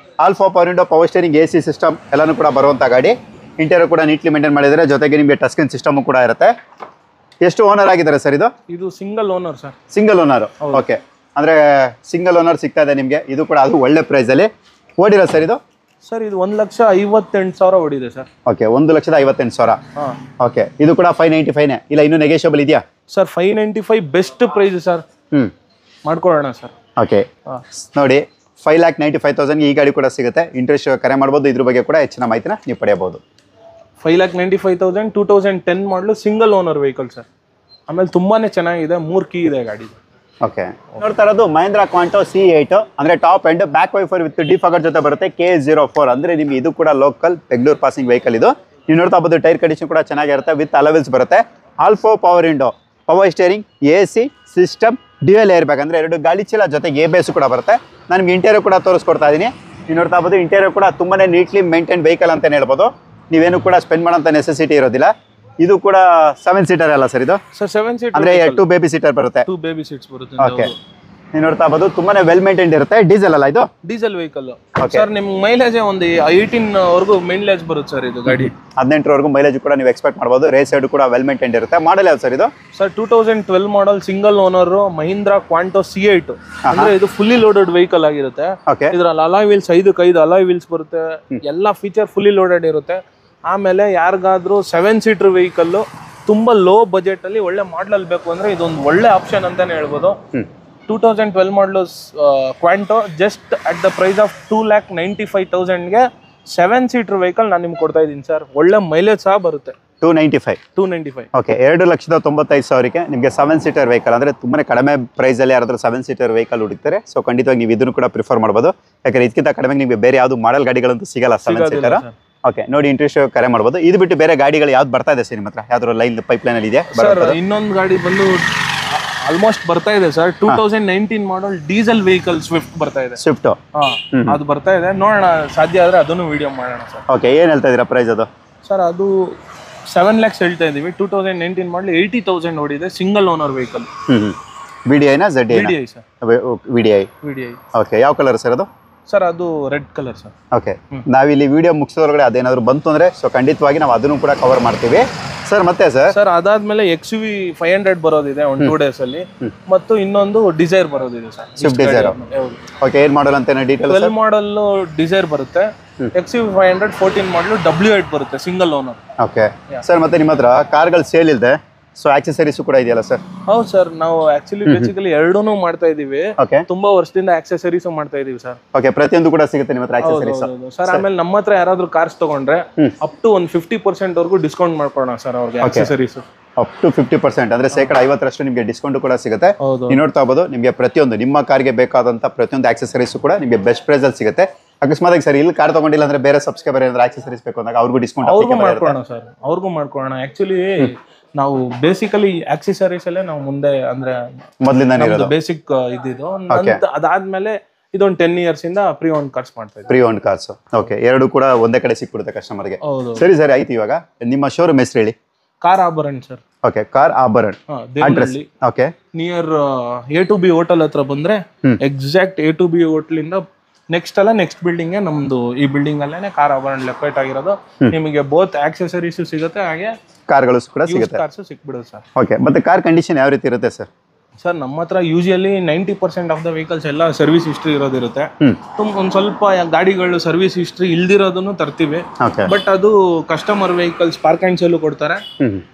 Alpha power window, power steering, AC system ಎಲ್ಲನೂ ಕೂಡ ಬರುವಂಥ ಗಾಡಿ. ಇಂಟೀರಿಯರ್ ಕೂಡ ನೀಟ್ಲಿ ಮೇಂಟೈನ್ ಮಾಡಿದರೆ, ಜೊತೆಗೆ ನಿಮಗೆ ಟಚ್ ಸ್ಕ್ರೀನ್ ಸಿಸ್ಟಮ್ ಕೂಡ ಇರುತ್ತೆ. ಎಷ್ಟು ಓನರ್ ಆಗಿದ್ದಾರೆ ಸರ್ ಇದು? ಇದು single owner sir. Single owner. Okay, ಅಂದರೆ ಸಿಂಗಲ್ ಓನರ್ ಸಿಗ್ತಾ ಇದೆ ನಿಮಗೆ. ಇದು ಕೂಡ ಅದು ಒಳ್ಳೆ ಪ್ರೈಸಲ್ಲಿ ಓಡಿರೋ ಸರ್ ಇದು? ಸರ್ ಇದು 1,58,000 ಓಡಿದೆ ಸರ್. ಓಕೆ, 1,58,000. ಓಕೆ, ಇದು ಕೂಡ 595 ಇಲ್ಲ ಇನ್ನೂ ನೆಗೋಷಿಯಬಲ್ ಇದೆಯಾ ಸರ್? 595 best price sir. ಮಾಡ್ಕೊಳ್ಳೋಣ ಸರ್. ಓಕೆ, ನೋಡಿ 5,95,000 ಈ ಗಾಡಿ ಕೂಡ ಸಿಗುತ್ತೆ. ಇಂಟ್ರೆಸ್ಟ್ ಕರೆ ಮಾಡ್ಬೋದು. ಇದ್ರ ಬಗ್ಗೆ ಕೂಡ ಹೆಚ್ಚಿನ ಮಾಹಿತಿನ ನೀವು ಪಡೆಯಬಹುದು. 5,95,000 2010 ಮಾಡಲು ಸಿಂಗಲ್ ಓನರ್ ವೆಹಿಕಲ್ ಸರ್. ಆಮೇಲೆ ತುಂಬಾನೇ ಚೆನ್ನಾಗಿದೆ, 3 ಕೀ ಇದೆ ಗಾಡಿ. ಓಕೆ, ನೋಡ್ತಾ ಇರೋದು ಮಹೇಂದ್ರ ಕ್ವಾಂಟೋ C8 ಅಂದರೆ top end back wiper with defogger ಜೊತೆ ಬರುತ್ತೆ. KA04 ಅಂದರೆ ನಿಮಗೆ ಇದು ಕೂಡ ಲೋಕಲ್ ಬೆಂಗಳೂರು ಪಾಸಿಂಗ್ ವೆಹಿಕಲ್. ಇದು ನೀವು ನೋಡ್ತಾ ಬೋದು, ಟೈರ್ ಕಂಡೀಷನ್ ಕೂಡ ಚೆನ್ನಾಗಿರುತ್ತೆ, ವಿತ್ ಅಲವೆಲ್ಸ್ ಬರುತ್ತೆ. ಆಲ್ಫೋ power window, power steering, AC system, dual air bag ಅಂದರೆ 2 ಗಾಳಿ ಚೀಲ, ಜೊತೆಗೆ ABS ಕೂಡ ಬರುತ್ತೆ. ನಾನು ನಿಮ್ಗೆ ಇಂಟೀರಿಯರ್ ಕೂಡ ತೋರಿಸ್ಕೊಡ್ತಾ ಇದ್ದೀನಿ. ನೀವು ನೋಡ್ತಾ ಬೋದು, ಇಂಟೀರಿಯರ್ ಕೂಡ ತುಂಬಾ ನೀಟ್ಲಿ ಮೇಂಟೈನ್ ವೆಹಿಕಲ್ ಅಂತಲೇ ಹೇಳ್ಬೋದು. ನೀವೇನು ಕೂಡ ಸ್ಪೆಂಡ್ ಮಾಡೋಂಥ ನೆಸೆಸಿಟಿ ಇರೋದಿಲ್ಲ. ಇದು ಕೂಡ 7 ಸೀಟರ್ ಅಲ್ಲ ಸರ್ ಇದು? ಸರ್ 7 ಸೀಟರ್ ಅಂದರೆ 2 ಬೇಬಿ ಸೀಟರ್ ಬರುತ್ತೆ. 2 ಬೇಬಿ ಸೀಟ್ಸ್ ಬರುತ್ತೆ. ಓಕೆ, ನೀವು ನೋಡ್ತಾ ಬೋದು, ತುಂಬಾನೇ ವೆಲ್ ಮೇಂಟೈನ್ ಇರುತ್ತೆ. ಡೀಸೆಲ್ ಅಲ್ಲ ಇದು? Diesel vehicle sir. ನಿಮ್ಗೆ ಮೈಲೇಜ್ ಒಂದು 18 ವರೆಗೂ ಮೈಲೇಜ್ ಬರುತ್ತೆ ಸರ್ ಇದು ಗಾಡಿ. 18 ವರೆಗೂ ಮೈಲೇಜ್ ಕೂಡ ನೀವು ಎಕ್ಸ್ಪೆಕ್ಟ್ ಮಾಡಬಹುದು. ರೇಸ್ ಸೈಡ್ ಕೂಡ ವೆಲ್ ಮೇಂಟೈನ್ ಇರುತ್ತೆ. ಮಾಡಲ್ ಯಾವ್ದು ಸರ್ ಇದು? Sir 2012 model, single owner, Mahindra Quanto C8 ಅಂದ್ರೆ ಇದು ಫುಲ್ಲಿ ಲೋಡೆಡ್ ವೆಹಿಕಲ್ ಆಗಿರುತ್ತೆ. ಇದ್ರಲ್ಲಿ ಅಲಾಯ್ ವೀಲ್ಸ್ 5 ಅಲಾಯ್ ವೀಲ್ಸ್ ಬರುತ್ತೆ. ಎಲ್ಲಾ ಫೀಚರ್ ಫುಲ್ಲಿ ಲೋಡೆಡ್ ಇರುತ್ತೆ. ಆಮೇಲೆ ಯಾರಿಗಾದ್ರೂ 7 ಸೀಟರ್ ವೆಹಿಕಲ್ ತುಂಬಾ ಲೋ ಬಜೆಟ್ ಅಲ್ಲಿ ಒಳ್ಳೆ ಮಾಡಲ್ ಬೇಕು ಅಂದ್ರೆ ಇದೊಂದು ಒಳ್ಳೆ ಆಪ್ಷನ್ ಅಂತಾನೆ ಹೇಳ್ಬೋದು. 2012 model Quanto just at the price of 2,95,000ಗೆ 7 ಸೀಟರ್ ವೆಹಿಕಲ್ ನಾನು ನಿಮ್ಗೆ ಕೊಡ್ತಾ ಇದ್ದೀನಿ ಸರ್. ಒಳ್ಳೆ ಮೈಲೇಜ್ ಸಹ ಬರುತ್ತೆ. 295. ಓಕೆ, 2,95,000ಕ್ಕೆ ನಿಮಗೆ 7 ಸೀಟರ್ ವೆಹಿಕಲ್ ಅಂದರೆ ತುಂಬಾ ಕಡಿಮೆ ಪ್ರೈಸಲ್ಲಿ ಯಾರಾದರೂ 7 ಸೀಟರ್ ವೆಹಿಕಲ್ ಹುಡುಕ್ತಾರೆ. ಸೊ ಖಂಡಿತವಾಗಿ ನೀವು ಇದನ್ನು ಕೂಡ ಪ್ರಿಫರ್ ಮಾಡ್ಬೋದು. ಯಾಕಂದ್ರೆ ಇದಕ್ಕಿಂತ ಕಡಿಮೆ ನಿಮಗೆ ಬೇರೆ ಯಾವುದು ಮಾಡಲ್ ಗಾಡಿಗಳಂತೂ ಸಿಗಲ್ಲ 7 ಸೀಟರ್. ಓಕೆ, ನೋಡಿ ಇಂಟ್ರೆಸ್ಟ್ ಕರೆ ಮಾಡ್ಬೋದು. ಇದು ಬಿಟ್ಟು ಬೇರೆ ಗಾಡಿಗಳು ಯಾವ್ದು ಬರ್ತಾ ಇದೆ ಸರ್ ನಿಮ್ಮ ಹತ್ರ? ಯಾವ್ದಾದ್ರು ಲೈನ್ ಪೈಪ್ ಲೈನ್ ಅಲ್ಲಿ ಇದೆಯಾ? ಇನ್ನೊಂದು ಗಾಡಿ ಬಂದು ಆಲ್ಮೋಸ್ಟ್ ಬರ್ತಾ ಇದೆ ಸರ್. 2019 ಮಾಡಲ್ ಡೀಸೆಲ್ ವೆಹಿಕಲ್ ಸ್ವಿಫ್ಟ್ ಬರ್ತಾ ಇದೆ. ಸ್ವಿಫ್ಟ್ ಅದು ಬರ್ತಾ ಇದೆ, ನೋಡೋಣ ಸಾಧ್ಯ ಆದ್ರೆ ಅದನ್ನು ವಿಡಿಯೋ ಮಾಡೋಣ ಸರ್. ಓಕೆ, ಏನು ಹೇಳ್ತಾ ಇದೀರಾ ಪ್ರೈಸ್ ಅದು? ಸರ್ ಅದು 7 lakhs ಹೇಳ್ತಾ ಇದೀವಿ. 2019 ಮಾಡಲ್ 80,000 ಓಡಿದೆ, ಸಿಂಗಲ್ ಓನರ್ ವೆಹಿಕಲ್. VDI ನಾ ZDI? VDI sir. VDI. Okay, ಯಾವ ಕಲರ್ ಸರ್ ಅದು? ಸರ್ ಅದು ರೆಡ್ ಕಲರ್ ಸರ್. ಓಕೆ, ನಾವಿಲ್ಲಿ ವಿಡಿಯೋ ಮುಗಿಸೋದ್ರೊಳಗಡೆ ಅದೇನಾದ್ರು ಬಂತು ಅಂದ್ರೆ ಸೊ ಖಂಡಿತವಾಗಿ ನಾವು ಅದನ್ನು ಕೂಡ ಕವರ್ ಮಾಡ್ತೀವಿ ಸರ್. ಮತ್ತೆ ಸರ್ ಅದಾದ್ಮೇಲೆ XUV 500 ಬರೋದಿದೆ ಒಂದು 2 days ಅಲ್ಲಿ, ಮತ್ತು ಇನ್ನೊಂದು ಡಿಸೈರ್ ಬರೋದಿದೆ ಸರ್. Swift Dzire. ಓಕೆ, ಏನ್ ಮಾಡಲ್ ಅಂತ ಡೀಟೇಲ್ಸ್? 12 ಮಾಡಲ್ ಡಿಸೈರ್ ಬರುತ್ತೆ. XUV 500 14 ಮಾಡಲು W8 ಬರುತ್ತೆ, ಸಿಂಗಲ್ ಓನರ್. ಓಕೆ ಸರ್, ಮತ್ತೆ ನಿಮ್ಮ ಹತ್ರ ಕಾರ್ಗಳು ಸೇಲ್ ಇದೆ, ಸೊ ಆಕ್ಸೆಸರೀಸ್ ಕೂಡ ಇದೆಯಲ್ಲ ಸರ್? ಹೌದು ಸರ್, ನಾವು ಆಕ್ಚುಲಿ ಬೇಸಿಕಲಿ ಎರಡೂನು ಮಾಡ್ತಾ ಇದೀವಿ. ತುಂಬಾ ವರ್ಷದಿಂದ ಆಕ್ಸೆಸರೀಸ್ ಮಾಡ್ತಾ ಇದೀವಿ ಸರ್. ಓಕೆ, ಪ್ರತಿಯೊಂದು ಕೂಡ ಸಿಗುತ್ತೆ ನಿಮ್ಮ ಹತ್ರ ಆಕ್ಸೆಸರೀಸ್ ಸರ್. ಆಮೇಲೆ ನಮ್ಮ ಹತ್ರ ಯಾರಾದ್ರೂ ಕಾರ್ಸ್ ತಗೊಂಡ್ರೆ ಅಪ್ ಟು ಒಂದು 50% ವರೆಗೂ ಡಿಸ್ಕೌಂಟ್ ಮಾಡ್ಕೊಡೋಣ ಸರ್ ಅವ್ರಿಗೆ ಆಕ್ಸೆಸರೀಸ್. ಅಪ್ ಟು 50% ಅಂದ್ರೆ 50% ನಿಮಗೆ ಡಿಸ್ಕೌಂಟ್ ಕೂಡ ಸಿಗುತ್ತೆ. ನೀವು ನೋಡ್ತಾ ಇರಬಹುದು, ನಿಮಗೆ ಪ್ರತಿಯೊಂದು ನಿಮ್ಮ ಕಾರ್ಗೆ ಬೇಕಾದಂತ ಪ್ರತಿಯೊಂದು ಆಕ್ಸೆಸರೀಸ್ ಕೂಡ ನಿಮಗೆ ಬೆಸ್ಟ್ ಪ್ರೈಸ್ ಅಲ್ಲಿ ಸಿಗುತ್ತೆ. ಅಕಸ್ಮಾತ್ ಸರ್ ಇಲ್ಲಿ ಕಾರ್ ತಗೊಂಡಿಲ್ಲ ಅಂದ್ರೆ ಬೇರೆ ಸಬ್ಸ್ಕ್ರೈಬರ್ ಏನಾದ್ರು ಆಕ್ಸೆಸರೀಸ್ ಬೇಕು ಅಂದಾಗ ಅವ್ರಿಗೂ ಡಿಸ್ಕೌಂಟ್ ಮಾಡ್ಕೊಳ್ಳೋಣ ಸರ್. ಅವ್ರಿಗೂ ಮಾಡ್ಕೊಳ್ಳೋಣ. ಆಕ್ಚುಲಿ ನಾವು ಬೇಸಿಕಲಿ ಆಕ್ಸೆಸರೀಸ್ ಅಲ್ಲೇ ನಾವು ಮುಂದೆ ಅಂದ್ರೆ ಮೊದಲಿಂದ ಬೇಸಿಕ್ ಇದ್ದಿದ್ದು. ಅದಾದ್ಮೇಲೆ ಇದೊಂದು 10 years ಇಂದ ಪ್ರೀ ಓನ್ ಕಾರ್ಸ್ ಮಾಡ್ತಾ ಇದ್ದೀವಿ. Pre own cars. ಓಕೆ, ಎರಡು ಕೂಡ ಒಂದೇ ಕಡೆ ಸಿಕ್ಬಿಡುತ್ತೆ ಕಸ್ಟಮರ್ಗೆ. ಸರಿ ಸರಿ, ಆಯ್ತು. ಇವಾಗ ನಿಮ್ಮ ಶೋರೂಮ್ ಹೆಸರು ಹೇಳಿ. ಕಾರ್ ಆಭರಣ ಸರ್. ಓಕೆ, ಕಾರ್ ಆಭರಣ. Address okay, near A2B hotel ಹತ್ರ ಬಂದ್ರೆ ಎಕ್ಸಾಕ್ಟ್ A2B ಹೋಟೆಲ್ ಇಂದ ನೆಕ್ಸ್ಟ್ ಬಿಲ್ಡಿಂಗ್ ನಮ್ದು ಈ ಬಿಲ್ಡಿಂಗ್ ಅಲ್ಲೇನೆ ಕಾರ್ ಆಭರಣ ಲೊಕೇಟ್ ಆಗಿರೋದು. ನಿಮಗೆ ಬೋತ್ ಆಕ್ಸೆಸರೀಸ್ ಸಿಗುತ್ತೆ, ಹಾಗೆ ಕಾರ್ಗಳು ಕೂಡ ಸಿಗುತ್ತೆ, ಕಾರ್ಸ್ ಸಿಕ್ಬಿಡುತ್ತೆ ಸರ್. ಓಕೆ, ಮತ್ತೆ ಕಾರ್ ಕಂಡೀಷನ್ ಯಾವ ರೀತಿ ಇರುತ್ತೆ ಸರ್? ಸರ್ ನಮ್ಮ ಹತ್ರ ಯೂಶುವಲಿ 90% ಆಫ್ ದ ವೆಹಿಕಲ್ಸ್ ಎಲ್ಲ ಸರ್ವಿಸ್ ಹಿಸ್ಟ್ರಿ ಇರೋದಿರುತ್ತೆ. ಒಂದ್ ಸ್ವಲ್ಪ ಗಾಡಿಗಳು ಸರ್ವಿಸ್ ಹಿಸ್ಟ್ರಿ ಇಲ್ದಿರೋದನ್ನು ತರ್ತೀವಿ, ಬಟ್ ಅದು customer vehicles park and sale ಕೊಡ್ತಾರೆ,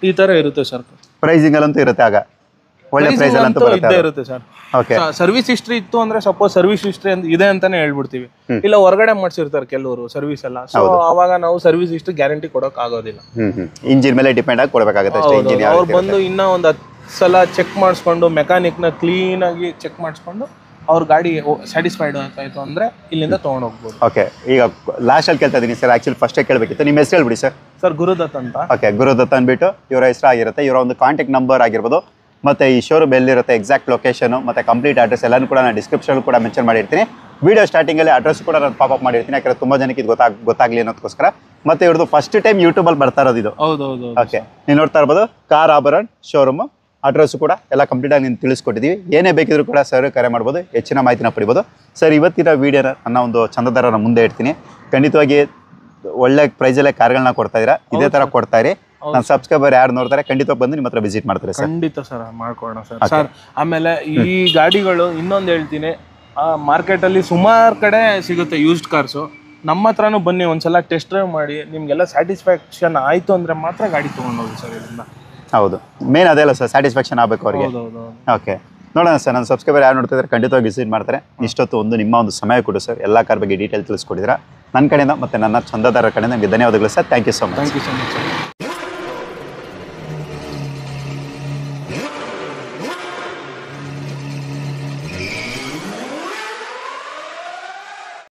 ಈ ತರ ಇರುತ್ತೆ ಸರ್. ಪ್ರೈಸಿಂಗ್ ಅಲ್ಲಂತೂ ಇರುತ್ತೆ, ಆಗ ಒಳ್ಳೆ ಪ್ರೈಸ್ ಅಲ್ಲಂತೂ ಇದ್ದೇ ಇರುತ್ತೆ ಸರ್. ಓಕೆ, ಸರ್ವಿಸ್ ಹಿಸ್ಟ್ರಿ ಇತ್ತು ಅಂದ್ರೆ ಸಪೋಸ್ ಸರ್ವಿಸ್ ಹಿಸ್ಟ್ರಿ ಅಂತ ಇದೆ ಅಂತಾನೆ ಹೇಳ್ಬಿಡ್ತೀವಿ. ಇಲ್ಲ ಹೊರಗಡೆ ಮಾಡ್ಸಿರ್ತಾರೆ ಕೆಲವರು ಸರ್ವಿಸ್ ಎಲ್ಲ, ಸೊ ಅವಾಗ ನಾವು ಸರ್ವಿಸ್ ಹಿಸ್ಟ್ರಿ ಗ್ಯಾರಂಟಿ ಕೊಡೋಕ್ ಆಗೋದಿಲ್ಲ. ಇಂಜಿನ್ ಮೇಲೆ ಡಿಪೆಂಡ್ ಆಗಿ ಕೊಡಬೇಕಾಗುತ್ತೆ. ಅವ್ರು ಬಂದು ಇನ್ನ ಒಂದ್ 10 ಸಲ ಚೆಕ್ ಮಾಡಿಸ್ಕೊಂಡು ಮೆಕ್ಯಾನಿಕ್ ನ ಕ್ಲೀನ್ ಆಗಿ ಚೆಕ್ ಮಾಡಿಸ್ಕೊಂಡು ಅವ್ರ ಗಾಡಿ ಸ್ಯಾಟಿಸ್ಫೈಡ್ ಆಯ್ತು ಅಂದರೆ ಇಲ್ಲಿಂದ ತೊಗೊಂಡು ಹೋಗ್ಬೋದು. ಓಕೆ, ಈಗ ಲಾಸ್ಟಲ್ಲಿ ಕೇಳ್ತಾ ಇದ್ದೀನಿ ಸರ್, ಆ್ಯಕ್ಚುಲಿ ಫಸ್ಟೇ ಕೇಳಬೇಕಿತ್ತು. ನಿಮ್ಮ ಹೆಸರು ಹೇಳ್ಬಿಡಿ ಸರ್. ಸರ್ ಗುರುದತ್ ಅಂತ. ಓಕೆ, ಗುರುದತ್ ಅಂದ್ಬಿಟ್ಟು ಇವರ ಹೆಸರು ಆಗಿರುತ್ತೆ. ಇವರ ಒಂದು ಕಾಂಟ್ಯಾಕ್ಟ್ ನಂಬರ್ ಆಗಿರ್ಬೋದು, ಮತ್ತು ಈ ಶೋರೂಮ್ ಎಲ್ಲಿರುತ್ತೆ, ಎಕ್ಸಾಕ್ಟ್ ಲೊಕೇಶನು ಮತ್ತು ಕಂಪ್ಲೀಟ್ ಅಡ್ರೆಸ್ ಎಲ್ಲನೂ ಕೂಡ ನಾನು ಡಿಸ್ಕ್ರಿಪ್ಷನ್ ಕೂಡ ಮೆನ್ಷನ್ ಮಾಡಿರ್ತೀನಿ. ವೀಡಿಯೋ ಸ್ಟಾರ್ಟಿಂಗಲ್ಲಿ ಅಡ್ರೆಸ್ ಕೂಡ ನಾನು ಪಾಪಪ್ ಮಾಡಿರ್ತೀನಿ, ಯಾಕಂದರೆ ತುಂಬ ಜನಕ್ಕೆ ಇದು ಗೊತ್ತಾಗಲಿ ಅನ್ನೋದಕ್ಕೋಸ್ಕರ. ಮತ್ತು ಇವ್ರದ್ದು ಫಸ್ಟ್ ಟೈಮ್ ಯೂಟ್ಯೂಬಲ್ಲಿ ಬರ್ತಾ ಇರೋದು ಇದು. ಹೌದೌದು. ಓಕೆ, ನೀವು ನೋಡ್ತಾ ಇರ್ಬೋದು ಕಾರ್ ಆಭರಣ ಶೋರೂಮು, ಅಡ್ರೆಸ್ಸು ಕೂಡ ಎಲ್ಲ ಕಂಪ್ಲೀಟಾಗಿ ನೀವು ತಿಳಿಸ್ಕೊಟ್ಟಿದ್ದೀವಿ. ಏನೇ ಬೇಕಿದ್ರು ಕೂಡ ಸರ್ ಕರೆ ಮಾಡ್ಬೋದು, ಹೆಚ್ಚಿನ ಮಾಹಿತಿನ ಪಡಿಬೋದು. ಸರ್, ಇವತ್ತಿನ ವೀಡಿಯೋನ ನನ್ನ ಒಂದು ಚಂದದಾರನ ಮುಂದೆ ಇಡ್ತೀನಿ. ಖಂಡಿತವಾಗಿ ಒಳ್ಳೆ ಪ್ರೈಸಲ್ಲೇ ಕಾರ್ಗಳನ್ನ ಕೊಡ್ತಾ ಇದ್ದೀರಾ, ಇದೇ ಥರ ಕೊಡ್ತಾ ಇರಿ. ನನ್ನ ಸಬ್ಸ್ಕ್ರೈಬರ್ ಯಾರು ನೋಡ್ತಾರೆ ಖಂಡಿತವಾಗಿ ಬಂದು ನಿಮ್ಮ ಹತ್ರ ವಿಸಿಟ್ ಮಾಡ್ತಾರೆ ಸರ್. ಖಂಡಿತ ಸರ್, ಮಾಡ್ಕೊಳ್ಳೋಣ ಸರ್. ಸರ್ ಆಮೇಲೆ ಈ ಗಾಡಿಗಳು ಇನ್ನೊಂದು ಹೇಳ್ತೀನಿ, ಮಾರ್ಕೆಟಲ್ಲಿ ಸುಮಾರು ಕಡೆ ಸಿಗುತ್ತೆ ಯೂಸ್ಡ್ ಕಾರ್ಸು. ನಮ್ಮ ಹತ್ರನೂ ಬನ್ನಿ, ಒಂದ್ಸಲ ಟೆಸ್ಟ್ ಡ್ರೈವ್ ಮಾಡಿ, ನಿಮಗೆಲ್ಲ ಸ್ಯಾಟಿಸ್ಫ್ಯಾಕ್ಷನ್ ಆಯಿತು ಅಂದರೆ ಮಾತ್ರ ಗಾಡಿ ತೊಗೊಂಡೋಗಿ ಸರ್ ಇದರಿಂದ. ಹೌದು, ಮೇನ್ ಅದೇ ಅಲ್ಲ ಸರ್, ಸ್ಯಾಟಿಸ್ಫ್ಯಾಕ್ಷನ್ ಆಗಬೇಕು ಅವರಿಗೆ. ಓಕೆ, ನೋಡೋಣ ಸರ್, ನನ್ನ ಸಬ್ಸ್ಕ್ರೈಬರ್ ಯಾರು ನೋಡ್ತಿದ್ದಾರೆ ಖಂಡಿತವಾಗಿ ವಿಸಿಟ್ ಮಾಡ್ತಾರೆ. ಇಷ್ಟೊತ್ತು ನಿಮ್ಮ ಒಂದು ಸಮಯ ಕೊಡು ಸರ್, ಎಲ್ಲ ಕಾರ್ ಬಗ್ಗೆ ಡೀಟೇಲ್ ತಿಳಿಸ್ಕೊಟ್ಟಿದ್ದೀರಾ. ನನ್ನ ಕಡೆಯಿಂದ ಮತ್ತು ನನ್ನ ಚಂದದಾರರ ಕಡೆಯಿಂದ ನಿಮಗೆ ಧನ್ಯವಾದಗಳು sir. Thank you so much.